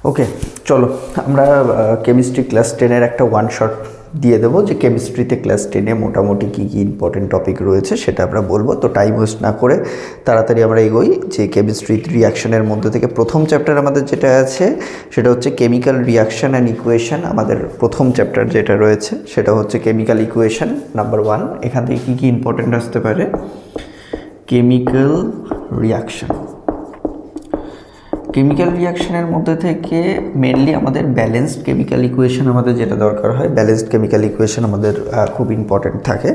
ওকে, চলো আমরা chemistry class 10-এর একটা ওয়ান শট দিয়ে দেবো, যে কেমিস্ট্রিতে ক্লাস 10-এ মোটামুটি কী কী ইম্পর্টেন্ট টপিক রয়েছে সেটা আমরা বলবো। তো টাইম ওয়েস্ট না করে তাড়াতাড়ি আমরা এগোই। যে কেমিস্ট্রি রিয়াকশনের মধ্যে থেকে প্রথম চ্যাপ্টার আমাদের যেটা আছে সেটা হচ্ছে কেমিক্যাল রিয়াকশন অ্যান্ড ইকুয়েশন। আমাদের প্রথম চ্যাপ্টার যেটা রয়েছে সেটা হচ্ছে কেমিক্যাল ইকুয়েশন নাম্বার 1। এখান থেকে কী কী ইম্পর্টেন্ট আসতে পারে? Chemical reaction. কেমিক্যাল রিয়াকশনের মধ্যে থেকে মেনলি আমাদের ব্যালেন্সড কেমিক্যাল ইকুয়েশন আমাদের যেটা দরকার হয়, ব্যালেন্সড কেমিক্যাল ইকুয়েশন আমাদের খুব ইম্পর্ট্যান্ট থাকে,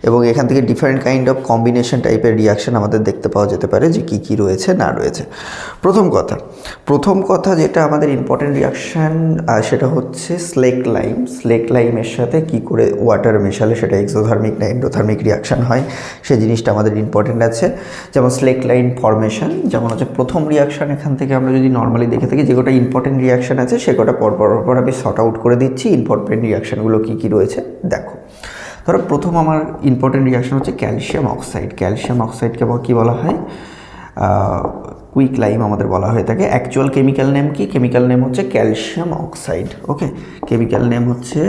এবং এখান থেকে ডিফারেন্ট কাইন্ড অফ কম্বিনেশন টাইপের রিয়াকশন আমাদের দেখতে পাওয়া যেতে পারে, যে কী কী রয়েছে না রয়েছে। প্রথম কথা যেটা আমাদের ইম্পর্টেন্ট রিয়াকশান সেটা হচ্ছে স্লেক লাইম। স্লেক লাইমের সাথে কী করে ওয়াটার মেশালে সেটা এক্সোথার্মিক না এন্ডোথার্মিক রিয়াকশান হয়, সেই জিনিসটা আমাদের ইম্পর্টেন্ট আছে। যেমন স্লেক লাইম ফর্মেশন, যেমন হচ্ছে প্রথম রিয়াকশান। এখান থেকে আমরা যদি নর্মালি দেখে থাকি যে কটা ইম্পর্টেন্ট রিয়াকশান আছে সে কটা পর আমি শর্ট আউট করে দিচ্ছি। ইম্পর্টেন্ট রিয়াকশানগুলো কী কী রয়েছে দেখো। ধরো প্রথম আমার ইম্পর্টেন্ট রিয়াকশান হচ্ছে ক্যালসিয়াম অক্সাইড। ক্যালসিয়াম অক্সাইডকে কী বলা হয়? কুইক লাইম আমাদের বলা হয়ে থাকে। অ্যাকচুয়াল কেমিক্যাল নেম কি? কেমিক্যাল নেম হচ্ছে ক্যালসিয়াম অক্সাইড। ওকে, কেমিক্যাল নেম হচ্ছে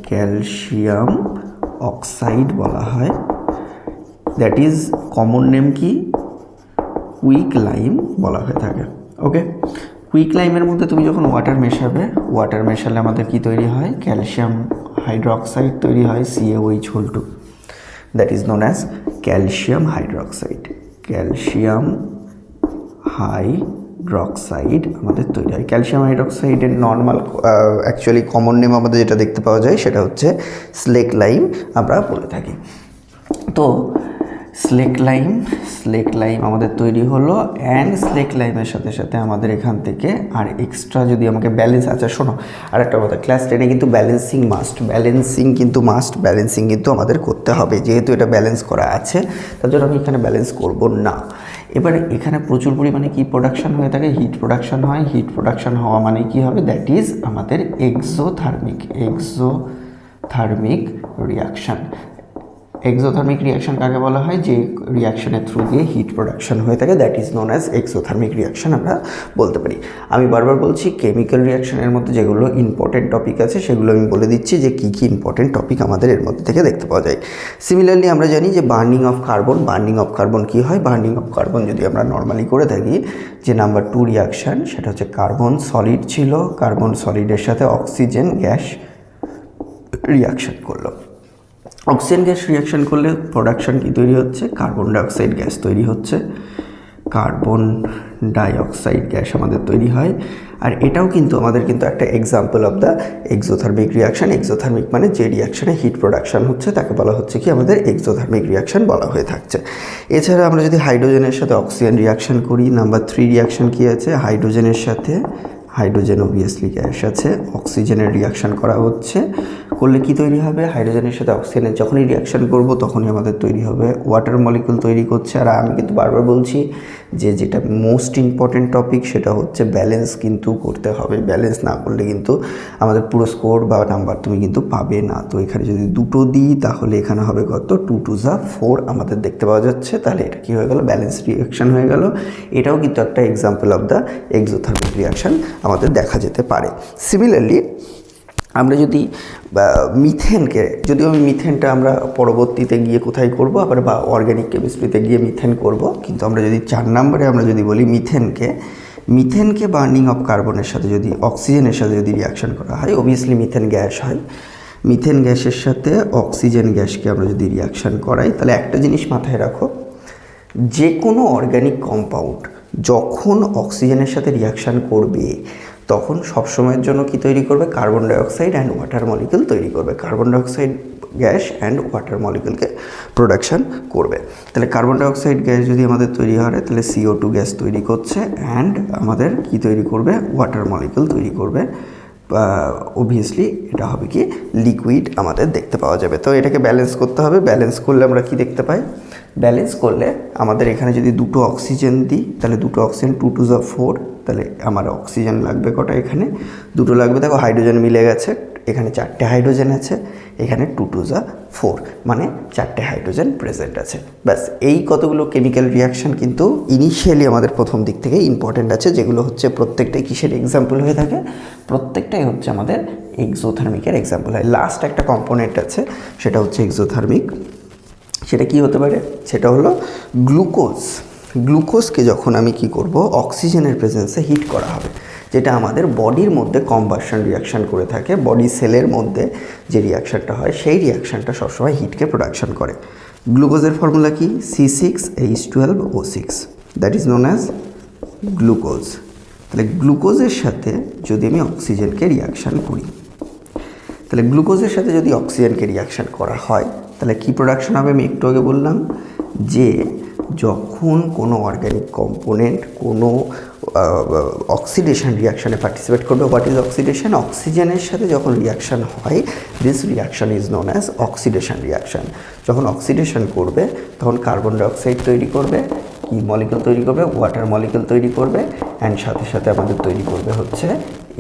ক্যালসিয়াম অক্সাইড বলা হয়। দ্যাট ইজ কমন নেম কি? কুইক লাইম বলা হয়ে থাকে। ওকে, কুইক লাইমের মধ্যে তুমি যখন ওয়াটার মেশাবে, ওয়াটার মেশালে আমাদের কি তৈরি হয়? ক্যালসিয়াম হাইড্রোক্সাইড তৈরি হয়, CaOH2। That is known as calcium hydroxide. Calcium hydroxide আমাদের তৈরি হয়। ক্যালসিয়াম হাইড্রোক্সাইডের নর্মাল অ্যাকচুয়ালি কমন নেম আমাদের যেটা দেখতে পাওয়া যায় সেটা হচ্ছে স্লেক লাইম আমরা বলে থাকি। তো স্লেক লাইম আমাদের তৈরি হলো, অ্যান্ড স্লেক লাইমের সাথে সাথে আমাদের এখান থেকে আর এক্সট্রা যদি আমাকে ব্যালেন্স, আচ্ছা শোনো আর একটা কথা, ক্লাস 10-এ কিন্তু ব্যালেন্সিং কিন্তু আমাদের করতে হবে। যেহেতু এটা ব্যালেন্স করা আছে তার জন্য আমি এখানে ব্যালেন্স করব না। এবারে এখানে প্রচুর পরিমাণে কি প্রোডাকশন হয়ে থাকে? হিট প্রোডাকশন হয়। হিট প্রোডাকশন হওয়া মানে কি হবে? দ্যাট ইজ আমাদের এক্সোথার্মিক রিয়াকশান। এক্সোথার্মিক রিয়াকশান কাকে বলা হয়? যে রিয়াকশানের থ্রু দিয়ে হিট প্রোডাকশন হয়ে থাকে, that is known as exothermic reaction আমরা বলতে পারি। আমি বারবার বলছি কেমিক্যাল রিয়াকশানের মধ্যে যেগুলো ইম্পর্টেন্ট টপিক আছে সেগুলো আমি বলে দিচ্ছি, যে কী কী ইম্পর্টেন্ট টপিক আমাদের এর মধ্যে থেকে দেখতে পাওয়া যায়। সিমিলারলি আমরা জানি যে বার্নিং অফ কার্বন কী হয়? বার্নিং অফ কার্বন যদি আমরা নর্মালি করে থাকি, যে নাম্বার 2 রিয়াকশান সেটা হচ্ছে কার্বন সলিড ছিল, কার্বন সলিডের সাথে অক্সিজেন গ্যাস রিয়াকশান করলো। অক্সিজেন গ্যাস রিয়াকশান করলে প্রোডাকশান কী তৈরি হচ্ছে? কার্বন ডাইঅক্সাইড গ্যাস তৈরি হচ্ছে। কার্বন ডাইঅক্সাইড গ্যাস আমাদের তৈরি হয়। আর এটাও কিন্তু আমাদের একটা example of the exothermic reaction. Exothermic মানে যে রিয়াকশানে হিট প্রোডাকশান হচ্ছে তাকে বলা হচ্ছে কি? আমাদের এক্সোথার্মিক রিয়াকশান বলা হয়ে থাকছে। এছাড়া আমরা যদি হাইড্রোজেনের সাথে অক্সিজেন রিয়াকশান করি, নাম্বার 3 রিয়াকশান কী আছে? হাইড্রোজেন অবভিয়াসলি গ্যাস আছে, অক্সিজেনের রিয়াকশান করা হচ্ছে। করলে কি তৈরি হবে? হাইড্রোজেনের সাথে অক্সিজেনের যখনই রিয়াকশান করব তখনই আমাদের তৈরি হবে ওয়াটার মলিকুল তৈরি করছে। আর আমি কিন্তু বারবার বলছি যে যেটা মোস্ট ইম্পর্টেন্ট টপিক সেটা হচ্ছে ব্যালেন্স কিন্তু করতে হবে। ব্যালেন্স না করলে কিন্তু আমাদের পুরো স্কোর বা নাম্বার তুমি কিন্তু পাবে না। তো এখানে যদি 2 দিই তাহলে এখানে হবে কত? 2 2 যা 4 আমাদের দেখতে পাওয়া যাচ্ছে। তাহলে এটা কী হয়ে গেল? ব্যালেন্স রিয়াকশান হয়ে গেল। এটাও কিন্তু একটা example of the exothermic reaction আমাদের দেখা যেতে পারে। সিমিলারলি আমরা যদি মিথেনটা আমরা পরবর্তীতে গিয়ে কোথায় করব? আবার বা অর্গ্যানিক কেমিস্ট্রিতে গিয়ে মিথেন করব। কিন্তু আমরা যদি 4 নম্বরে আমরা যদি বলি মিথেনকে বার্নিং অফ কার্বনের সাথে যদি অক্সিজেনের সাথে যদি রিয়াকশান করা হয়, অবভিয়াসলি মিথেন গ্যাস হয়। মিথেন গ্যাসের সাথে অক্সিজেন গ্যাসকে আমরা যদি রিয়াকশান করাই, তাহলে একটা জিনিস মাথায় রাখো, যে কোনো অর্গ্যানিক কম্পাউন্ড যখন অক্সিজেনের সাথে রিয়াকশান করবে তখন সবসময়ের জন্য কি তৈরি করবে? Carbon dioxide and water molecule তৈরি করবে। Carbon dioxide gas and water মলিকুলকে প্রোডাকশান করবে। তাহলে কার্বন ডাইঅক্সাইড গ্যাস যদি আমাদের তৈরি হয় তাহলে CO2 গ্যাস তৈরি করছে, অ্যান্ড আমাদের কি তৈরি করবে? ওয়াটার মলিকুল তৈরি করবে। অবভিয়াসলি এটা হবে কি? লিকুইড আমাদের দেখতে পাওয়া যাবে। তো এটাকে ব্যালেন্স করতে হবে। ব্যালেন্স করলে আমরা কি দেখতে পাই? ব্যালেন্স করলে আমাদের এখানে যদি 2 অক্সিজেন দিই তাহলে 2 অক্সিজেন 2 2 4, তাহলে আমার অক্সিজেন লাগবে কটা? এখানে 2 লাগবে। দেখো হাইড্রোজেন মিলে গেছে, এখানে 4টে হাইড্রোজেন আছে, এখানে 2 2 যা 4, মানে 4টে হাইড্রোজেন প্রেজেন্ট আছে। ব্যাস এই কতগুলো কেমিক্যাল রিয়াকশান কিন্তু ইনিশিয়ালি আমাদের প্রথম দিক থেকে ইম্পর্টেন্ট আছে, যেগুলো হচ্ছে প্রত্যেকটাই কিসের এক্সাম্পল হয়ে থাকে, প্রত্যেকটাই হচ্ছে আমাদের এক্সোথার্মিকের এক্সাম্পল হয়। লাস্ট একটা কম্পোনেন্ট আছে, সেটা হচ্ছে এক্সোথার্মিক। সেটা কি হতে পারে, সেটা হলো গ্লুকোজ। গ্লুকোজকে যখন আমি কি করব, অক্সিজেনের প্রেজেন্সে হিট করা হবে, যেটা আমাদের বডির মধ্যে কম্বাসন রিয়াকশান করে থাকে। বডি সেলের মধ্যে যে রিয়াকশানটা হয়, সেই রিয়াকশানটা সবসময় হিটকে প্রোডাকশন করে। গ্লুকোজের ফর্মুলা কি, C6H12O6, that is known as glucose. তাহলে গ্লুকোজের সাথে যদি আমি অক্সিজেনকে রিয়াকশান করি, তাহলে গ্লুকোজের সাথে যদি অক্সিজেনকে রিয়াকশান করা হয়, তাহলে কি প্রোডাকশন হবে, আমি একটু আগে বললাম যে যখন কোনো অর্গ্যানিক কম্পোনেন্ট কোনো অক্সিডেশন রিয়াকশানে পার্টিসিপেট করবে। হোয়াট ইজ অক্সিডেশন, অক্সিজেনের সাথে যখন রিয়াকশান হয়, this reaction is known as oxidation reaction. যখন অক্সিডেশন করবে তখন কার্বন ডাইঅক্সাইড তৈরি করবে, কি মলিকুল তৈরি করবে, ওয়াটার মলিকুল তৈরি করবে, অ্যান্ড সাথে সাথে আমাদের তৈরি করবে হচ্ছে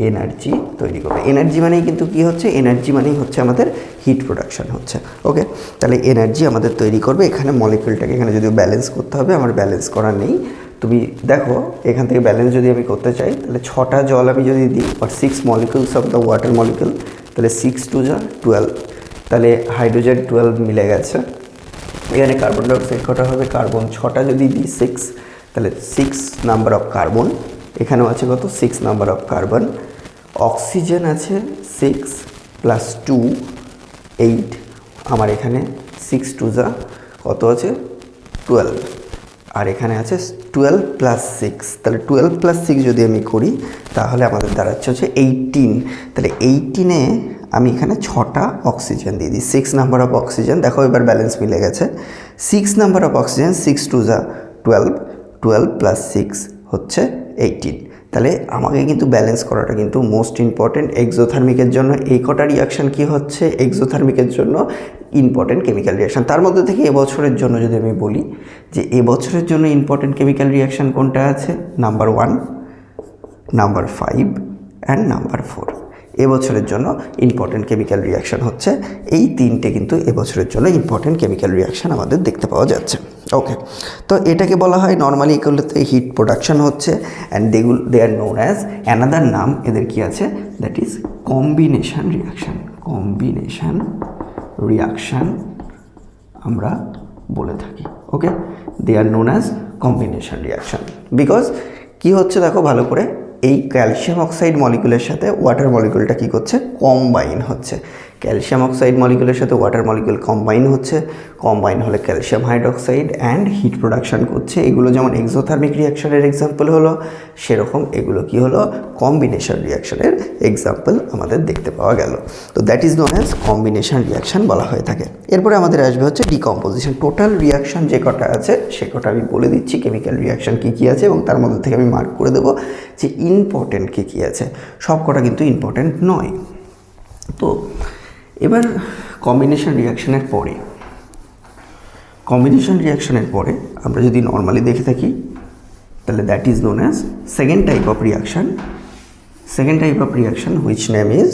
এনার্জি তৈরি করবে। এনার্জি মানেই কিন্তু কি হচ্ছে, এনার্জি মানেই হচ্ছে আমাদের হিট প্রোডাকশান হচ্ছে। ওকে, তাহলে এনার্জি আমাদের তৈরি করবে। এখানে মলিকুলটাকে এখানে যদি ব্যালেন্স করতে হবে, আমার ব্যালেন্স করা নেই। তুমি দেখো এখান থেকে ব্যালেন্স যদি আমি করতে চাই, তাহলে 6টা জল আমি যদি দিই, আর 6 molecules of the water molecule, তাহলে 6 2 যা 12, তাহলে হাইড্রোজেন 12 মিলে গেছে। এখানে কার্বন ডাইঅক্সাইড কটা হবে, কার্বন 6টা যদি দিই 6, তাহলে 6 নাম্বার অফ কার্বন। এখানেও আছে কত, 6 নাম্বার অফ কার্বন। অক্সিজেন আছে 6 + 2 8, আমার এখানে 6 2 যা কত আছে 12, আর এখানে আছে 12 + 6, তাহলে 12 + 6 যদি আমি করি, তাহলে আমাদের দাঁড়াচ্ছে হচ্ছে 18। তাহলে 18-এ আমি এখানে 6টা অক্সিজেন দিয়ে দিই, 6 নাম্বার অফ অক্সিজেন। দেখো এবার ব্যালেন্স মিলে গেছে। 6 নাম্বার অফ অক্সিজেন, 6 2 যা 12, 12 + 6 হচ্ছে 18। তাহলে আমাকে কিন্তু ব্যালেন্স করাটা কিন্তু মোস্ট ইম্পর্টেন্ট এক্সোথার্মিকের জন্য। এই কটা রিয়াকশান কি হচ্ছে এক্সোথার্মিকের জন্য ইম্পর্টেন্ট কেমিক্যাল রিয়াকশান। তার মধ্যে থেকে এবছরের জন্য যদি আমি বলি যে এবছরের জন্য ইম্পর্টেন্ট কেমিক্যাল রিয়াকশান কোনটা আছে, নাম্বার 1, নাম্বার 5 অ্যান্ড নাম্বার 4। এবছরের জন্য ইম্পর্টেন্ট কেমিক্যাল রিয়াকশান হচ্ছে এই 3টে, কিন্তু এবছরের জন্য ইম্পর্টেন্ট কেমিক্যাল রিয়াকশান আমাদের দেখতে পাওয়া যাচ্ছে। ওকে, তো এটাকে বলা হয় নর্মালি এগুলোতে হিট প্রোডাকশান হচ্ছে, and they are known as, another নাম এদের কি আছে, that is combination reaction. Combination reaction আমরা বলে থাকি। Okay, they are known as combination reaction. Because কি হচ্ছে দেখো ভালো করে, এই ক্যালসিয়াম অক্সাইড মলিকুলের সাথে ওয়াটার মলিকুলটা কী করছে, কম্বাইন হচ্ছে। ক্যালসিয়াম অক্সাইড মলিকুলের সাথে ওয়াটার মলিকুল কম্বাইন হচ্ছে, কম্বাইন হলে calcium hydroxide and heat production করছে। এগুলো যেমন এক্সোথার্মিক রিয়াকশানের এক্সাম্পল হলো, সেরকম এগুলো কি হলো, কম্বিনেশন রিয়াকশানের এক্সাম্পল আমাদের দেখতে পাওয়া গেল। তো that is known as combination reaction বলা হয়ে থাকে। এরপরে আমাদের আসবে হচ্ছে ডিকম্পোজিশন। টোটাল রিয়াকশান যে কটা আছে সে কটা আমি বলে দিচ্ছি, কেমিক্যাল রিয়াকশান কী কী আছে, এবং তার মধ্যে থেকে আমি মার্ক করে দেবো যে ইম্পর্টেন্ট কী কী আছে। সব কটা কিন্তু ইম্পর্টেন্ট নয়। তো এবার কম্বিনেশন রিয়াকশানের পরে আমরা যদি নর্মালি দেখে থাকি, তাহলে that is known as second type of reaction which name is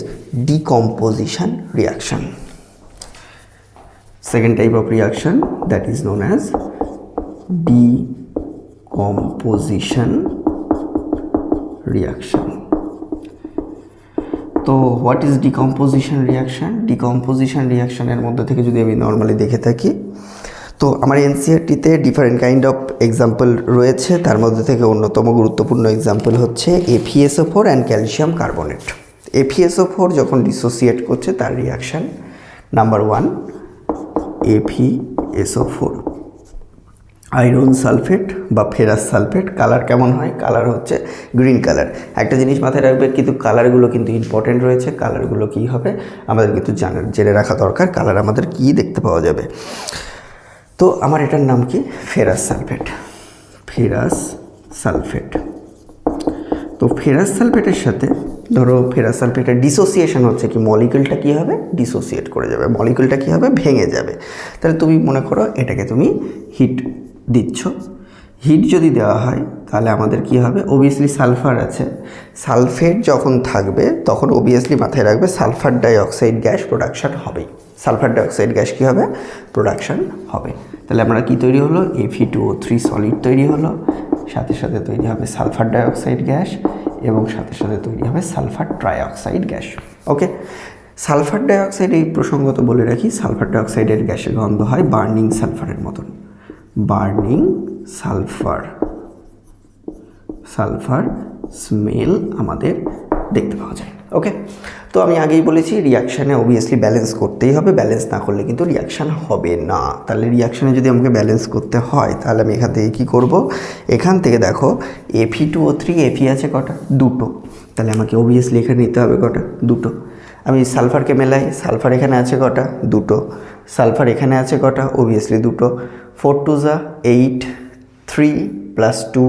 decomposition reaction. Second type of reaction that is known as decomposition reaction. তো what is decomposition reaction? Decomposition রিয়াকশানের মধ্যে থেকে যদি আমি নর্মালি দেখে থাকি, তো আমার এনসিইআরটিতে ডিফারেন্ট কাইন্ড অফ এক্সাম্পল রয়েছে। তার মধ্যে থেকে অন্যতম গুরুত্বপূর্ণ এক্সাম্পল হচ্ছে FeSO4 and calcium carbonate. FeSO4 যখন ডিসোসিয়েট করছে তার reaction number 1, FeSO4 iron sulphate বা ফেরাস সালফেট। কালার কেমন হয়? কালার হচ্ছে গ্রিন কালার। একটা জিনিস মাথায় রাখবে, কিন্তু কালারগুলো কিন্তু ইম্পর্টেন্ট রয়েছে। কালারগুলো কী হবে আমাদের কিন্তু জেনে রাখা দরকার, কালার আমাদের কী দেখতে পাওয়া যাবে। তো আমার এটার নাম কি, ফেরাস সালফেট। তো ফেরাস সালফেটের সাথে ধরো ফেরাস সালফেটের ডিসোসিয়েশন হচ্ছে কি, মলিকুলটা কী হবে, ডিসোসিয়েট করে যাবে, মলিকুলটা কী হবে, ভেঙে যাবে। তাহলে তুমি মনে করো এটাকে তুমি হিট দিচ্ছ। হিট যদি দেওয়া হয় তাহলে আমাদের কি হবে, অবভিয়াসলি সালফার আছে, সালফেট যখন থাকবে তখন অবভিয়াসলি মাথায় রাখবে সালফার ডাইঅক্সাইড গ্যাস প্রোডাকশান হবেই, সালফার ডাইঅক্সাইড গ্যাস কী হবে, প্রোডাকশান হবে। তাহলে আমরা কি তৈরি হলো, Fe2O3 সলিড তৈরি হলো, সাথে সাথে তৈরি হবে সালফার ডাইঅক্সাইড গ্যাস এবং সাথে সাথে তৈরি হবে সালফার ট্রাইঅক্সাইড গ্যাস। ওকে, সালফার ডাইঅক্সাইড, এই প্রসঙ্গত বলে রাখি, সালফার ডাইঅক্সাইডের গ্যাসের গন্ধ হয় বার্নিং সালফারের মতন, বার্নিং সালফার স্মেল আমাদের দেখতে পাওয়া যায়। ওকে, তো আমি আগেই বলেছি রিয়াকশানে অবভিয়াসলি ব্যালেন্স করতেই হবে, ব্যালেন্স না করলে কিন্তু রিয়াকশান হবে না। তাহলে রিয়াকশানে যদি আমাকে ব্যালেন্স করতে হয় তাহলে আমি এখান থেকে কী করব, এখান থেকে দেখো Fe2O3 Fe আছে কটা, দুটো, তাহলে আমাকে অবভিয়াসলি এখানে নিতে হবে কটা, দুটো। আমি সালফারকে মেলাই, সালফার এখানে আছে কটা, দুটো, সালফার এখানে আছে কটা, অবভিয়াসলি দুটো, 4 2 যা 8, 3 + 2,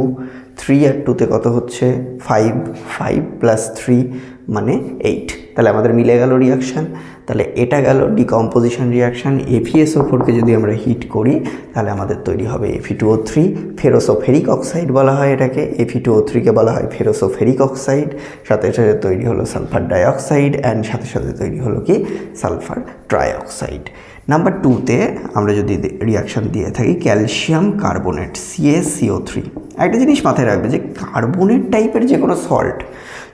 3 আর 2তে কত হচ্ছে 5, 5 + 3 মানে 8। তাহলে আমাদের মিলে গেল রিয়াকশান। তাহলে এটা গেল ডিকম্পোজিশন রিয়াকশান। FeSO4কে যদি আমরা হিট করি তাহলে আমাদের তৈরি হবে Fe2O3, ফেরোসোফেরিক অক্সাইড বলা হয় এটাকে, Fe2O3কে বলা হয় ফেরোসোফেরিক অক্সাইড, সাথে সাথে তৈরি হলো সালফার ডাইঅক্সাইড অ্যান্ড সাথে সাথে তৈরি হলো কি সালফার ট্রাইঅক্সাইড। নাম্বার 2তে আমরা যদি রিয়াকশান দিয়ে থাকি ক্যালসিয়াম কার্বনেট CaCO3, একটা জিনিস মাথায় রাখবে যে কার্বনেট টাইপের যে কোনো সল্ট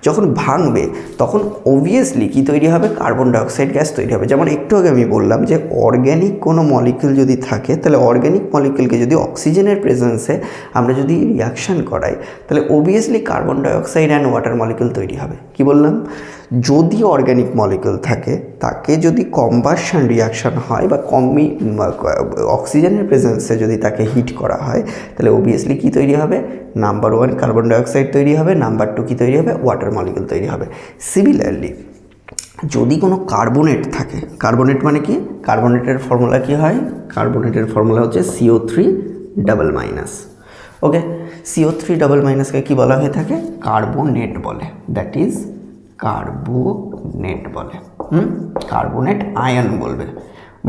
যখন ভাঙবে তখন অবভিয়াসলি কী তৈরি হবে, কার্বন ডাইঅক্সাইড গ্যাস তৈরি হবে। যেমন একটু আগে আমি বললাম যে অর্গ্যানিক কোনো মলিকিউল যদি থাকে তাহলে অর্গ্যানিক মলিকিউলকে যদি অক্সিজেনের প্রেজেন্সে আমরা যদি রিয়াকশান করাই তাহলে obviously carbon dioxide and water molecule তৈরি হবে। কি বললাম, যদি অর্গ্যানিক মলিকিউল থাকে তাকে যদি কম্বাসন রিয়াকশান হয় বা অক্সিজেনের প্রেজেন্সে যদি তাকে হিট করা হয় তাহলে অবভিয়াসলি কী তৈরি হবে, নাম্বার 1 কার্বন ডাইঅক্সাইড তৈরি হবে, নাম্বার 2 কী তৈরি হবে, ওয়াটার মলিকিউল তৈরি হবে। সিমিলারলি যদি কোনো কার্বনেট থাকে, কার্বনেট মানে কি, কার্বনেটের ফর্মুলা কি হয়, কার্বনেটের ফর্মুলা হচ্ছে CO3 ওকে, CO3 কী বলা হয়ে থাকে, কার্বোনেট বলে, দ্যাট ইজ কার্বোনেট বলে, কার্বোনেট আয়ন বলবে।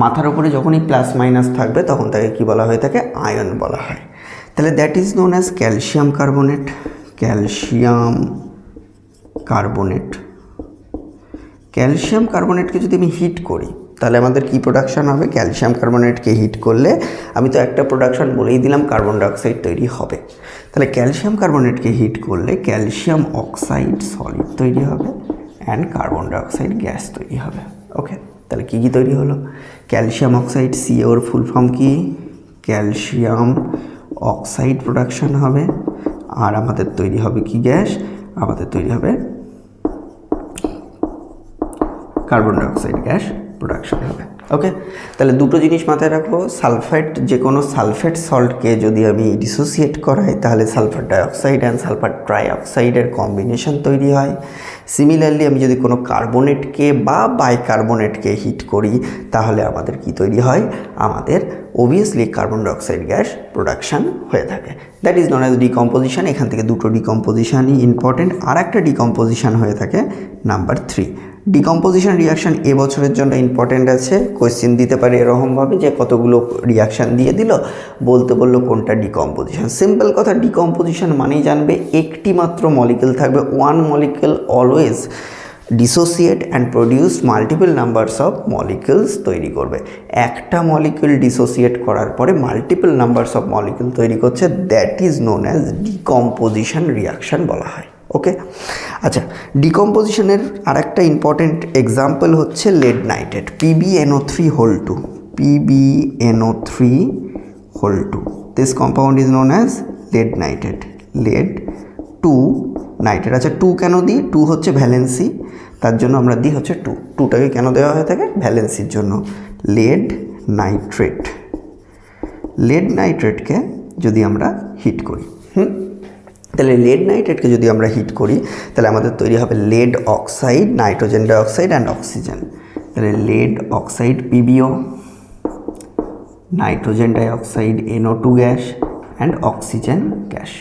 মাথার উপরে যখনই প্লাস মাইনাস থাকবে তখন তাকে কি বলা হয়ে থাকে, আয়ন বলা হয়। তাহলে that is known as calcium carbonate, calcium carbonate. Calcium কার্বোনেটকে যদি আমি হিট করি তাহলে আমাদের কি প্রোডাকশান হবে, ক্যালসিয়াম কার্বোনেটকে হিট করলে আমি তো একটা প্রোডাকশান বলেই দিলাম, কার্বন ডাইঅক্সাইড তৈরি হবে। তাহলে ক্যালসিয়াম কার্বোনেটকে হিট করলে ক্যালসিয়াম অক্সাইড সলিড তৈরি হবে অ্যান্ড কার্বন ডাইঅক্সাইড গ্যাস তৈরি হবে। ওকে, তাহলে কী কী তৈরি হলো, ক্যালসিয়াম অক্সাইড, CaOর ফুল ফর্ম কি, ক্যালসিয়াম অক্সাইড প্রোডাকশান হবে, আর আমাদের তৈরি হবে কি গ্যাস, আমাদের তৈরি হবে কার্বন ডাইঅক্সাইড গ্যাস প্রোডাকশন হবে। ওকে, তাহলে দুটো জিনিস মাথায় রাখবো, সালফেট, যে কোনো সালফেট সল্টকে যদি আমি ডিসোসিয়েট করাই তাহলে সালফার ডাইঅক্সাইড অ্যান্ড সালফার ট্রাইঅক্সাইডের কম্বিনেশন তৈরি হয়। সিমিলারলি আমি যদি কোনো কার্বনেটকে বা বাইকার্বনেটকে হিট করি তাহলে আমাদের কি তৈরি হয়, আমাদের obviously carbon dioxide gas production হয়ে থাকে। That is known as decomposition. এখান থেকে দুটো ডিকম্পোজিশানই ইম্পর্টেন্ট। আর একটা ডিকম্পোজিশান হয়ে থাকে নাম্বার 3। ডিকম্পোজিশন রিয়াকশান এবছরের জন্য ইম্পর্টেন্ট আছে, কোয়েশ্চেন দিতে পারে এরকমভাবে যে কতগুলো রিয়াকশান দিয়ে দিল, বলতে বললো কোনটা ডিকম্পোজিশন। সিম্পল কথা, ডিকম্পোজিশন মানেই জানবে একটি মাত্র মলিকিউল থাকবে, one molecule always dissociate and produce multiple numbers of molecules তৈরি করবে। একটা মলিকিউল ডিসোসিয়েট করার পরে মাল্টিপল নাম্বারস অফ মলিকিউল তৈরি করছে, that is known as decomposition reaction বলা হয়। ওকে, আচ্ছা, ডিকম্পোজিশনের আর একটা ইম্পর্টেন্ট এক্সাম্পল হচ্ছে lead nitrate, PbNO3(2), PbNO3(2). This compound is known as lead nitrate, lead 2 nitrate. আচ্ছা, 2 কেন দিই, 2 হচ্ছে ভ্যালেন্সি, তার জন্য আমরা দিই হচ্ছে 2। 2টাকে কেন দেওয়া হয়ে থাকে, ভ্যালেন্সির জন্য। লেড নাইট্রেট, লেড নাইট্রেটকে যদি আমরা হিট করি, তাহলে লেড নাইট্রেটকে যদি আমরা হিট করি তাহলে আমাদের তৈরি হবে lead oxide, nitrogen dioxide and oxygen. তাহলে lead oxide PbO, nitrogen dioxide NO2 gas and oxygen gas.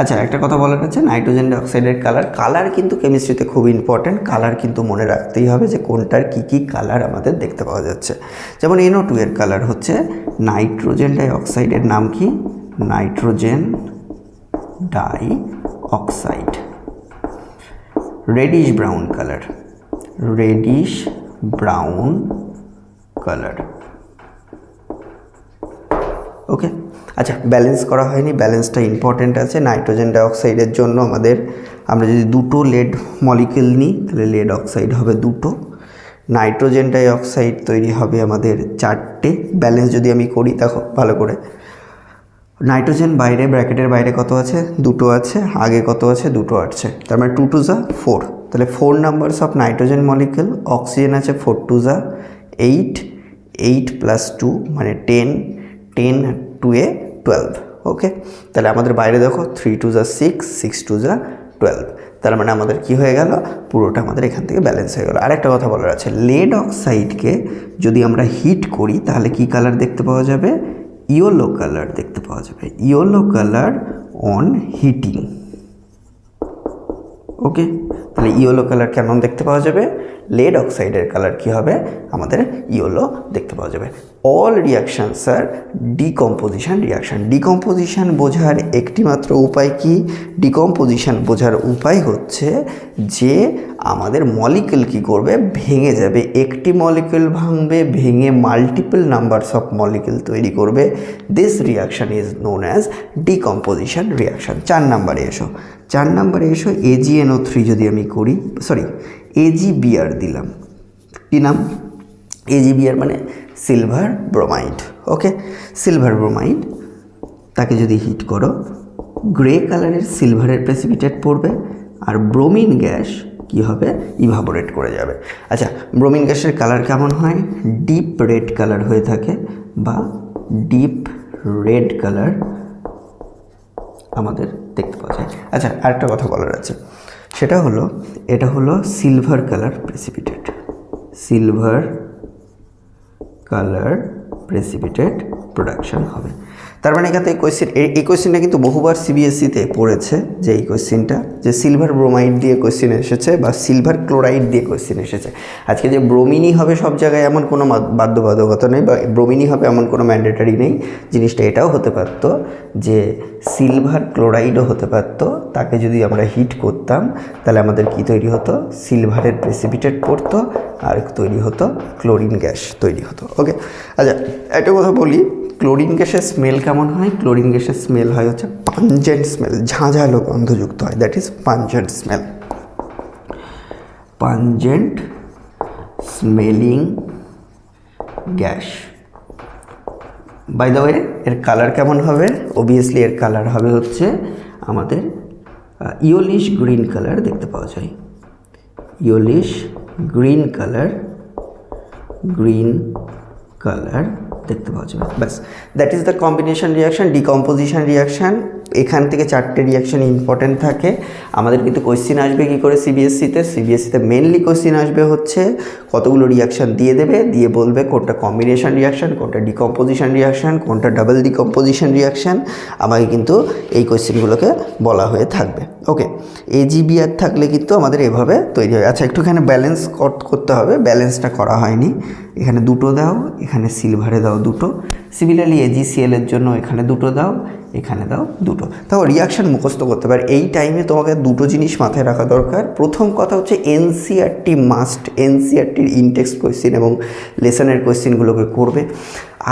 আচ্ছা, একটা কথা বলার আছে, নাইট্রোজেন ডাইঅক্সাইডের কালার কিন্তু কেমিস্ট্রিতে খুব ইম্পর্ট্যান্ট। কালার কিন্তু মনে রাখতেই হবে যে কোনটার কী কী কালার আমাদের দেখতে পাওয়া যাচ্ছে। যেমন NO2 এর কালার হচ্ছে, নাইট্রোজেন ডাইঅক্সাইডের নাম কি, nitrogen dioxide, reddish brown colour, reddish brown colour. Okay, আচ্ছা ব্যালেন্স করা হয়নি, ব্যালেন্সটা ইম্পর্টেন্ট আছে। নাইট্রোজেন ডাইঅক্সাইডের জন্য আমরা যদি দুটো লেড মলিকিউল নিই তাহলে লেড অক্সাইড হবে দুটো, নাইট্রোজেন ডাইঅক্সাইড তৈরি হবে আমাদের চারটে। ব্যালেন্স যদি আমি করি দেখো ভালো করে, নাইট্রোজেন বাইরে ব্র্যাকেটের বাইরে কত আছে, দুটো আছে, আগে কত আছে, দুটো আছে, তার মানে 2 2 4, তাহলে 4 numbers of nitrogen molecule, oxygen আছে 4 2 8, 8 + 2 মানে 10, 10 2 12। ওকে, তাহলে আমাদের বাইরে দেখো 3 2 6, 6 2 12, তার মানে আমাদের কি হয়ে গেল, পুরোটা আমাদের এখান থেকে ব্যালেন্স হয়ে গেল। আরেকটা কথা বলার আছে, লেড অক্সাইডকে যদি আমরা হিট করি তাহলে কি কালার দেখতে পাওয়া যাবে, ইয়েলো কালার দেখতে পাওয়া যাবে, ইয়েলো কালার অন হিটিং। ওকে, তাহলে ইয়েলো কালার কেমন দেখতে পাওয়া যাবে, লেড অক্সাইডের কালার কি হবে, আমাদের ইয়েলো দেখতে পাওয়া যাবে। অল রিয়াকশানস আর ডিকম্পোজিশন রিয়াকশান। ডিকম্পোজিশন বোঝার একটি মাত্র উপায় কি, ডিকম্পোজিশন বোঝার উপায় হচ্ছে যে আমাদের মলিকিউল কি করবে, ভেঙে যাবে, একটি মলিকিউল ভাঙবে, ভেঙে মাল্টিপল নাম্বারস অফ মলিকিউল তৈরি করবে। This reaction is known as decomposition reaction. 4 নাম্বারে এসো, 4 নাম্বারে এসো, AgNO3 যদি আমি করি, AgBr দিলাম, কী নাম, AgBr মানে সিলভার ব্রোমাইড। ওকে, সিলভার ব্রোমাইড, তাকে যদি হিট করো গ্রে কালারের সিলভারের প্রেসিপিটেট পড়বে, আর ব্রোমিন গ্যাস কি হবে, ইভাবোরেট করে যাবে। আচ্ছা, ব্রোমিন গ্যাসের কালার কেমন হয়, ডিপ রেড কালার হয়ে থাকে বা ডিপ রেড কালার আমাদের দেখতে পাওয়া যায়। আচ্ছা, আরেকটা কথা বলার আছে, সেটা হলো এটা হলো silver colour precipitate, silver colour precipitate production হবে। তার মানে এখান থেকে এই কোয়েশ্চেনটা কিন্তু বহুবার সিবিএসসিতে পড়েছে, যে এই কোয়েশ্চেনটা যে সিলভার ব্রোমাইড দিয়ে কোয়েশ্চেন এসেছে বা সিলভার ক্লোরাইড দিয়ে কোয়েশ্চেন এসেছে। আজকে যে ব্রোমিনই হবে সব জায়গায় এমন কোনো বাধ্যবাধকতা নেই, বা ব্রোমিনই হবে এমন কোনো ম্যান্ডেটারি নেই। জিনিসটা এটাও হতে পারত যে সিলভার ক্লোরাইডও হতে পারত, তাকে যদি আমরা হিট করতাম তাহলে আমাদের কি তৈরি হতো, সিলভারের প্রেসিপিটেট পড়তো আর তৈরি হতো ক্লোরিন গ্যাস তৈরি হতো। ওকে, আচ্ছা একটা কথা বলি, ক্লোরিন গ্যাসের স্মেল কেমন হয়, ক্লোরিন গ্যাসের স্মেল হয় হচ্ছে পাঞ্জেন্ট স্মেল, ঝাঁঝালো গন্ধযুক্ত হয়, that is pungent smell, pungent smelling gas. By the way, এর কালার কেমন হবে, অবভিয়াসলি এর কালার হবে হচ্ছে আমাদের ইয়েলোইশ গ্রিন কালার দেখতে পাওয়া যায়, yellowish green colour, green colour দেখতে পাওয়া যাবে। ব্যাস, that is the combination reaction, decomposition reaction. এখান থেকে 4টে রিয়াকশান ইম্পর্টেন্ট থাকে। আমাদের কিন্তু কোয়েশ্চেন আসবে কী করে সিবিএসসিতে মেনলি কোয়েশ্চেন আসবে হচ্ছে কতগুলো রিয়াকশান দিয়ে দেবে, দিয়ে বলবে কোনটা কম্বিনেশন রিয়াকশান, কোনটা ডিকম্পোজিশন রিয়াকশান, কোনটা ডাবল ডিকম্পোজিশন রিয়াকশান, আমাকে কিন্তু এই কোয়েশ্চেনগুলোকে বলা হয়ে থাকবে। ওকে, AgBr থাকলে কিন্তু আমাদের এভাবে তৈরি হয়। আচ্ছা, একটুখানি ব্যালেন্স করতে হবে, ব্যালেন্সটা করা হয়নি, এখানে দুটো দাও, এখানে সিলভারে দাও দুটো, সিমিলারলি AgCl এর জন্য এখানে দুটো দাও, এখানে দাও দুটো। তাও রিয়াকশান মুখস্থ করতে পারে। এই টাইমে তোমাকে দুটো জিনিস মাথায় রাখা দরকার। প্রথম কথা হচ্ছে এনসিইআরটি মাস্ট, এনসিইআরটির ইনটেক্সট কোয়েশ্চেন এবং লেসনের কোয়েশ্চেনগুলোকে করবে।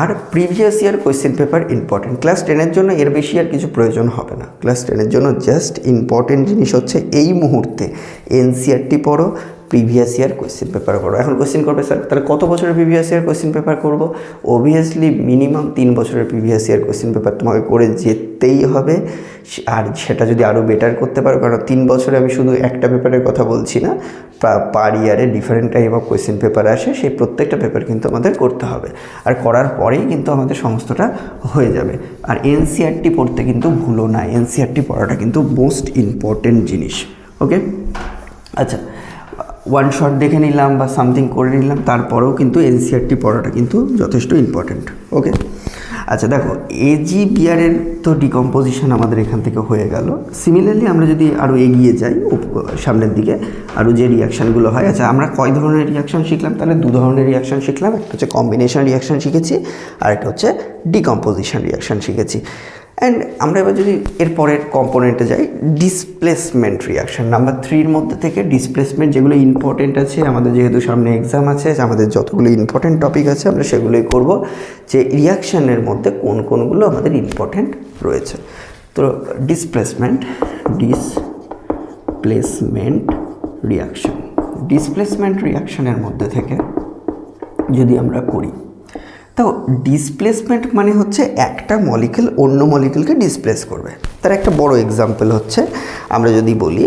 আর previous year question paper important. Class 10-এর জন্য এর বেশি আর কিছু প্রয়োজন হবে না। ক্লাস 10-এর জন্য জাস্ট ইম্পর্টেন্ট জিনিস হচ্ছে এই মুহূর্তে এনসিইআরটি পড়ো, প্রিভিয়াস ইয়ার কোয়েশ্চেন পেপার করো। এখন কোয়েশ্চেন করবে স্যার তাহলে কত বছরের প্রিভিয়াস ইয়ার কোয়েশ্চেন পেপার করব? অবভিয়াসলি মিনিমাম 3 বছরের প্রিভিয়াস ইয়ার কোয়েশ্চেন পেপার তোমাকে করে যেতেই হবে। আর সেটা যদি আরও বেটার করতে পারো, কারণ 3 বছরে আমি শুধু একটা পেপারের কথা বলছি না, পার ইয়ারে different type of question paper আসে, সেই প্রত্যেকটা পেপার কিন্তু আমাদের করতে হবে। আর করার পরেই কিন্তু আমাদের সমস্তটা হয়ে যাবে। আর এনসিইআরটি পড়তে কিন্তু ভুলো না, এনসিইআরটি পড়াটা কিন্তু মোস্ট ইম্পর্টেন্ট জিনিস। ওকে, আচ্ছা, ওয়ান শট দেখে নিলাম বা সামথিং করে নিলাম, তারপরেও কিন্তু এনসিইআরটি পড়াটা কিন্তু যথেষ্ট ইম্পর্টেন্ট। ওকে, আচ্ছা দেখো, AgBr এর তো ডিকম্পোজিশন আমাদের এখান থেকে হয়ে গেল। সিমিলারলি আমরা যদি আরও এগিয়ে যাই সামনের দিকে, আরও যে রিয়াকশানগুলো হয়, আচ্ছা আমরা কয় ধরনের রিয়াকশান শিখলাম? তাহলে 2 ধরনের রিয়াকশান শিখলাম। একটা হচ্ছে কম্বিনেশন রিয়াকশান শিখেছি, আর একটা হচ্ছে ডিকম্পোজিশন রিয়াকশান শিখেছি। অ্যান্ড আমরা এবার যদি এর পরের কম্পোনেন্টে যাই, ডিসপ্লেসমেন্ট রিয়াকশন নাম্বার 3-র মধ্যে থেকে ডিসপ্লেসমেন্ট যেগুলো ইম্পর্টেন্ট আছে, আমাদের যেহেতু সামনে এক্সাম আছে, আমাদের যতগুলো ইম্পর্টেন্ট টপিক আছে আমরা সেগুলোই করব, যে রিয়াকশানের মধ্যে কোন কোনগুলো আমাদের ইম্পর্টেন্ট রয়েছে। তো ডিসপ্লেসমেন্ট রিয়াকশন, ডিসপ্লেসমেন্ট রিয়াকশনের মধ্যে থেকে যদি আমরা করি, তো ডিসপ্লেসমেন্ট মানে হচ্ছে একটা মলিকিউল অন্য মলিকিউলকে ডিসপ্লেস করবে। তার একটা বড় এক্সাম্পল হচ্ছে আমরা যদি বলি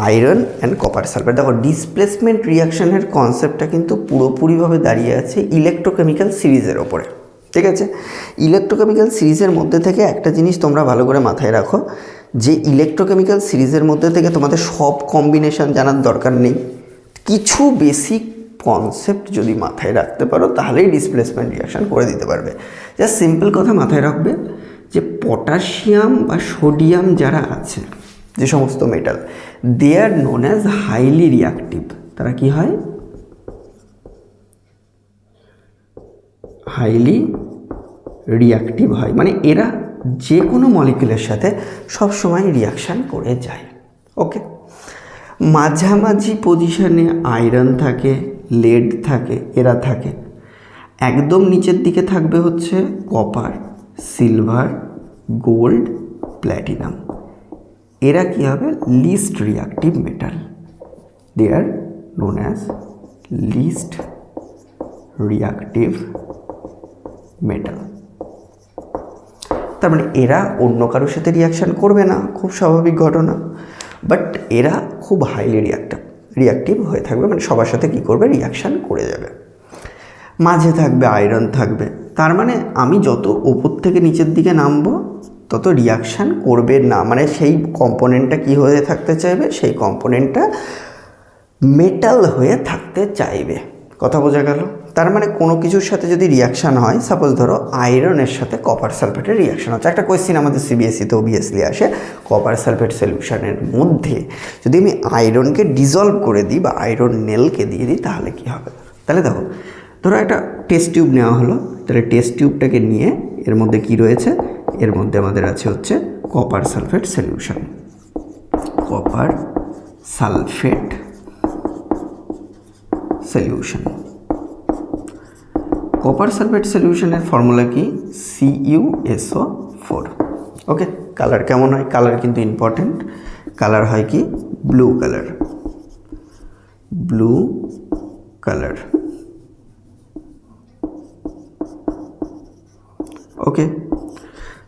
আয়রন অ্যান্ড কপার সালফেট। দেখো ডিসপ্লেসমেন্ট রিয়াকশনের কনসেপ্টটা কিন্তু পুরোপুরিভাবে দাঁড়িয়ে আছে ইলেকট্রোকেমিক্যাল সিরিজের ওপরে, ঠিক আছে? ইলেকট্রোকেমিক্যাল সিরিজের মধ্যে থেকে একটা জিনিস তোমরা ভালো করে মাথায় রাখো, যে ইলেকট্রোকেমিক্যাল সিরিজের মধ্যে থেকে তোমাদের সব কম্বিনেশন জানার দরকার নেই, কিছু বেসিক কনসেপ্ট যদি মাথায় রাখতে পারো তাহলেই ডিসপ্লেসমেন্ট রিয়াকশান করে দিতে পারবে। জাস্ট সিম্পল কথা মাথায় রাখবে যে পটাশিয়াম বা সোডিয়াম যারা আছে, যে সমস্ত metal, they are known as highly reactive. তারা কি হয়? হাইলি রিয়াক্টিভ হয়, মানে এরা যে কোনো মলিকিউলের সাথে সবসময় রিয়াকশান করে যায়। ওকে, মাঝামাঝি পজিশানে আয়রন থাকে, লেড থাকে, এরা থাকে। একদম নিচের দিকে থাকবে হচ্ছে কপার, সিলভার, গোল্ড, প্ল্যাটিনাম। এরা কি হবে? Least reactive metal. They are known as least reactive metal. তার মানে এরা অন্য কারোর সাথে রিয়াকশান করবে না, খুব স্বাভাবিক ঘটনা, বাট এরা খুব হাইলি রিয়াক্টিভ হয়ে থাকবে, মানে সবার সাথে কী করবে? রিয়াকশান করে যাবে। মাঝে থাকবে আয়রন থাকবে, তার মানে আমি যত ওপর থেকে নিচের দিকে নামবো তত রিয়াকশান করবে না, মানে সেই কম্পোনেন্টটা কী হয়ে থাকতে চাইবে? সেই কম্পোনেন্টটা মেটাল হয়ে থাকতে চাইবে। কথা বোঝা গেল? তার মানে কোনো কিছুর সাথে যদি রিয়াকশান হয়, সাপোজ ধরো আয়রনের সাথে কপার সালফেটের রিয়াকশান হচ্ছে, একটা কোয়েশ্চেন আমাদের সিবিএসইতে অবভিয়াসলি আসে, কপার সালফেট সলিউশনের মধ্যে যদি আমি আয়রনকে ডিজলভ করে দিই বা আয়রন নেলকে দিয়ে দিই তাহলে কী হবে? তাহলে দেখো, ধরো একটা টেস্ট টিউব নেওয়া হলো, তাহলে টেস্ট টিউবটাকে নিয়ে এর মধ্যে কি রয়েছে? এর মধ্যে আমাদের আছে হচ্ছে copper sulphate solution. Copper sulphate solution, copper sulphate সলিউশনের ফর্মুলা কি? CuSO4। ওকে, কালার কেমন হয়? কালার কিন্তু ইম্পর্টেন্ট। কালার হয় কি? Blue colour, blue colour. Okay,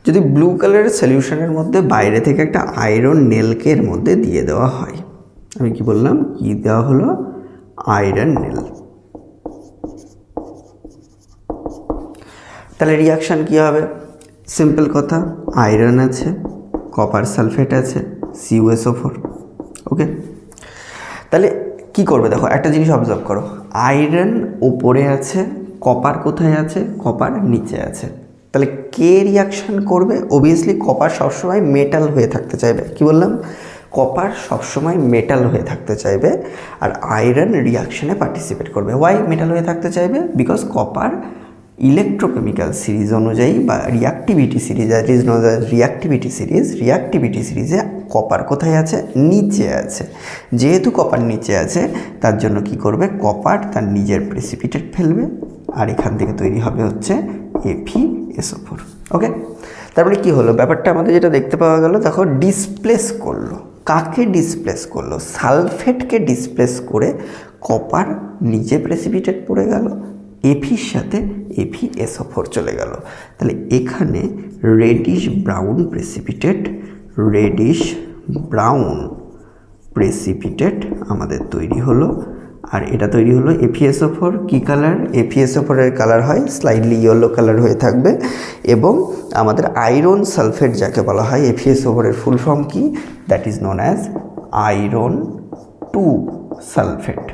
যদি ব্লু কালারের সলিউশনের মধ্যে বাইরে থেকে একটা আয়রন নেলকে এর মধ্যে দিয়ে দেওয়া হয়, আমি কি বললাম? কি দেওয়া হলো? Iron nail. তাহলে রিয়াকশান কী হবে? সিম্পল কথা, আয়রন আছে, কপার সালফেট আছে, CuSO4। ওকে, তাহলে কি করবে? দেখো একটা জিনিস অবজার্ভ করো, আয়রন ওপরে আছে, কপার কোথায় আছে? কপার নিচে আছে। তাহলে কে রিয়াকশান করবে? অবভিয়াসলি কপার সবসময় মেটাল হয়ে থাকতে চাইবে। কি বললাম? কপার সবসময় মেটাল হয়ে থাকতে চাইবে, আর আয়রন রিয়াকশানে পার্টিসিপেট করবে। ওয়াই মেটাল হয়ে থাকতে চাইবে? বিকজ কপার ইলেকট্রোকেমিক্যাল সিরিজ অনুযায়ী বা রিয়াক্টিভিটি সিরিজ, রিয়াক্টিভিটি সিরিজে কপার কোথায় আছে? নিচে আছে। যেহেতু কপার নিচে আছে তার জন্য কি করবে? কপার তার নিজের প্রেসিপিটেট ফেলবে, আর এখান থেকে তৈরি হবে হচ্ছে FeSO4। ওকে, তারপরে কি হলো? ব্যাপারটা আমাদের যেটা দেখতে পাওয়া গেল, দেখো ডিসপ্লেস করলো। কাকে ডিসপ্লেস করলো? সালফেটকে ডিসপ্লেস করে কপার নিজে প্রেসিপিটেট পড়ে গেল, এফির সাথে FeSO4 চলে গেল। তাহলে এখানে রেডিশ ব্রাউন প্রেসিপিটেট আমাদের তৈরি হলো, আর এটা তৈরি হলো FeSO4। কী কালার? FeSO4 এর কালার হয় স্লাইডলি ইয়েলো কালার হয়ে থাকবে, এবং আমাদের আয়রন সালফেট যাকে বলা হয়, FeSO4 এর ফুল ফর্ম কি? That is known as iron 2 sulphate.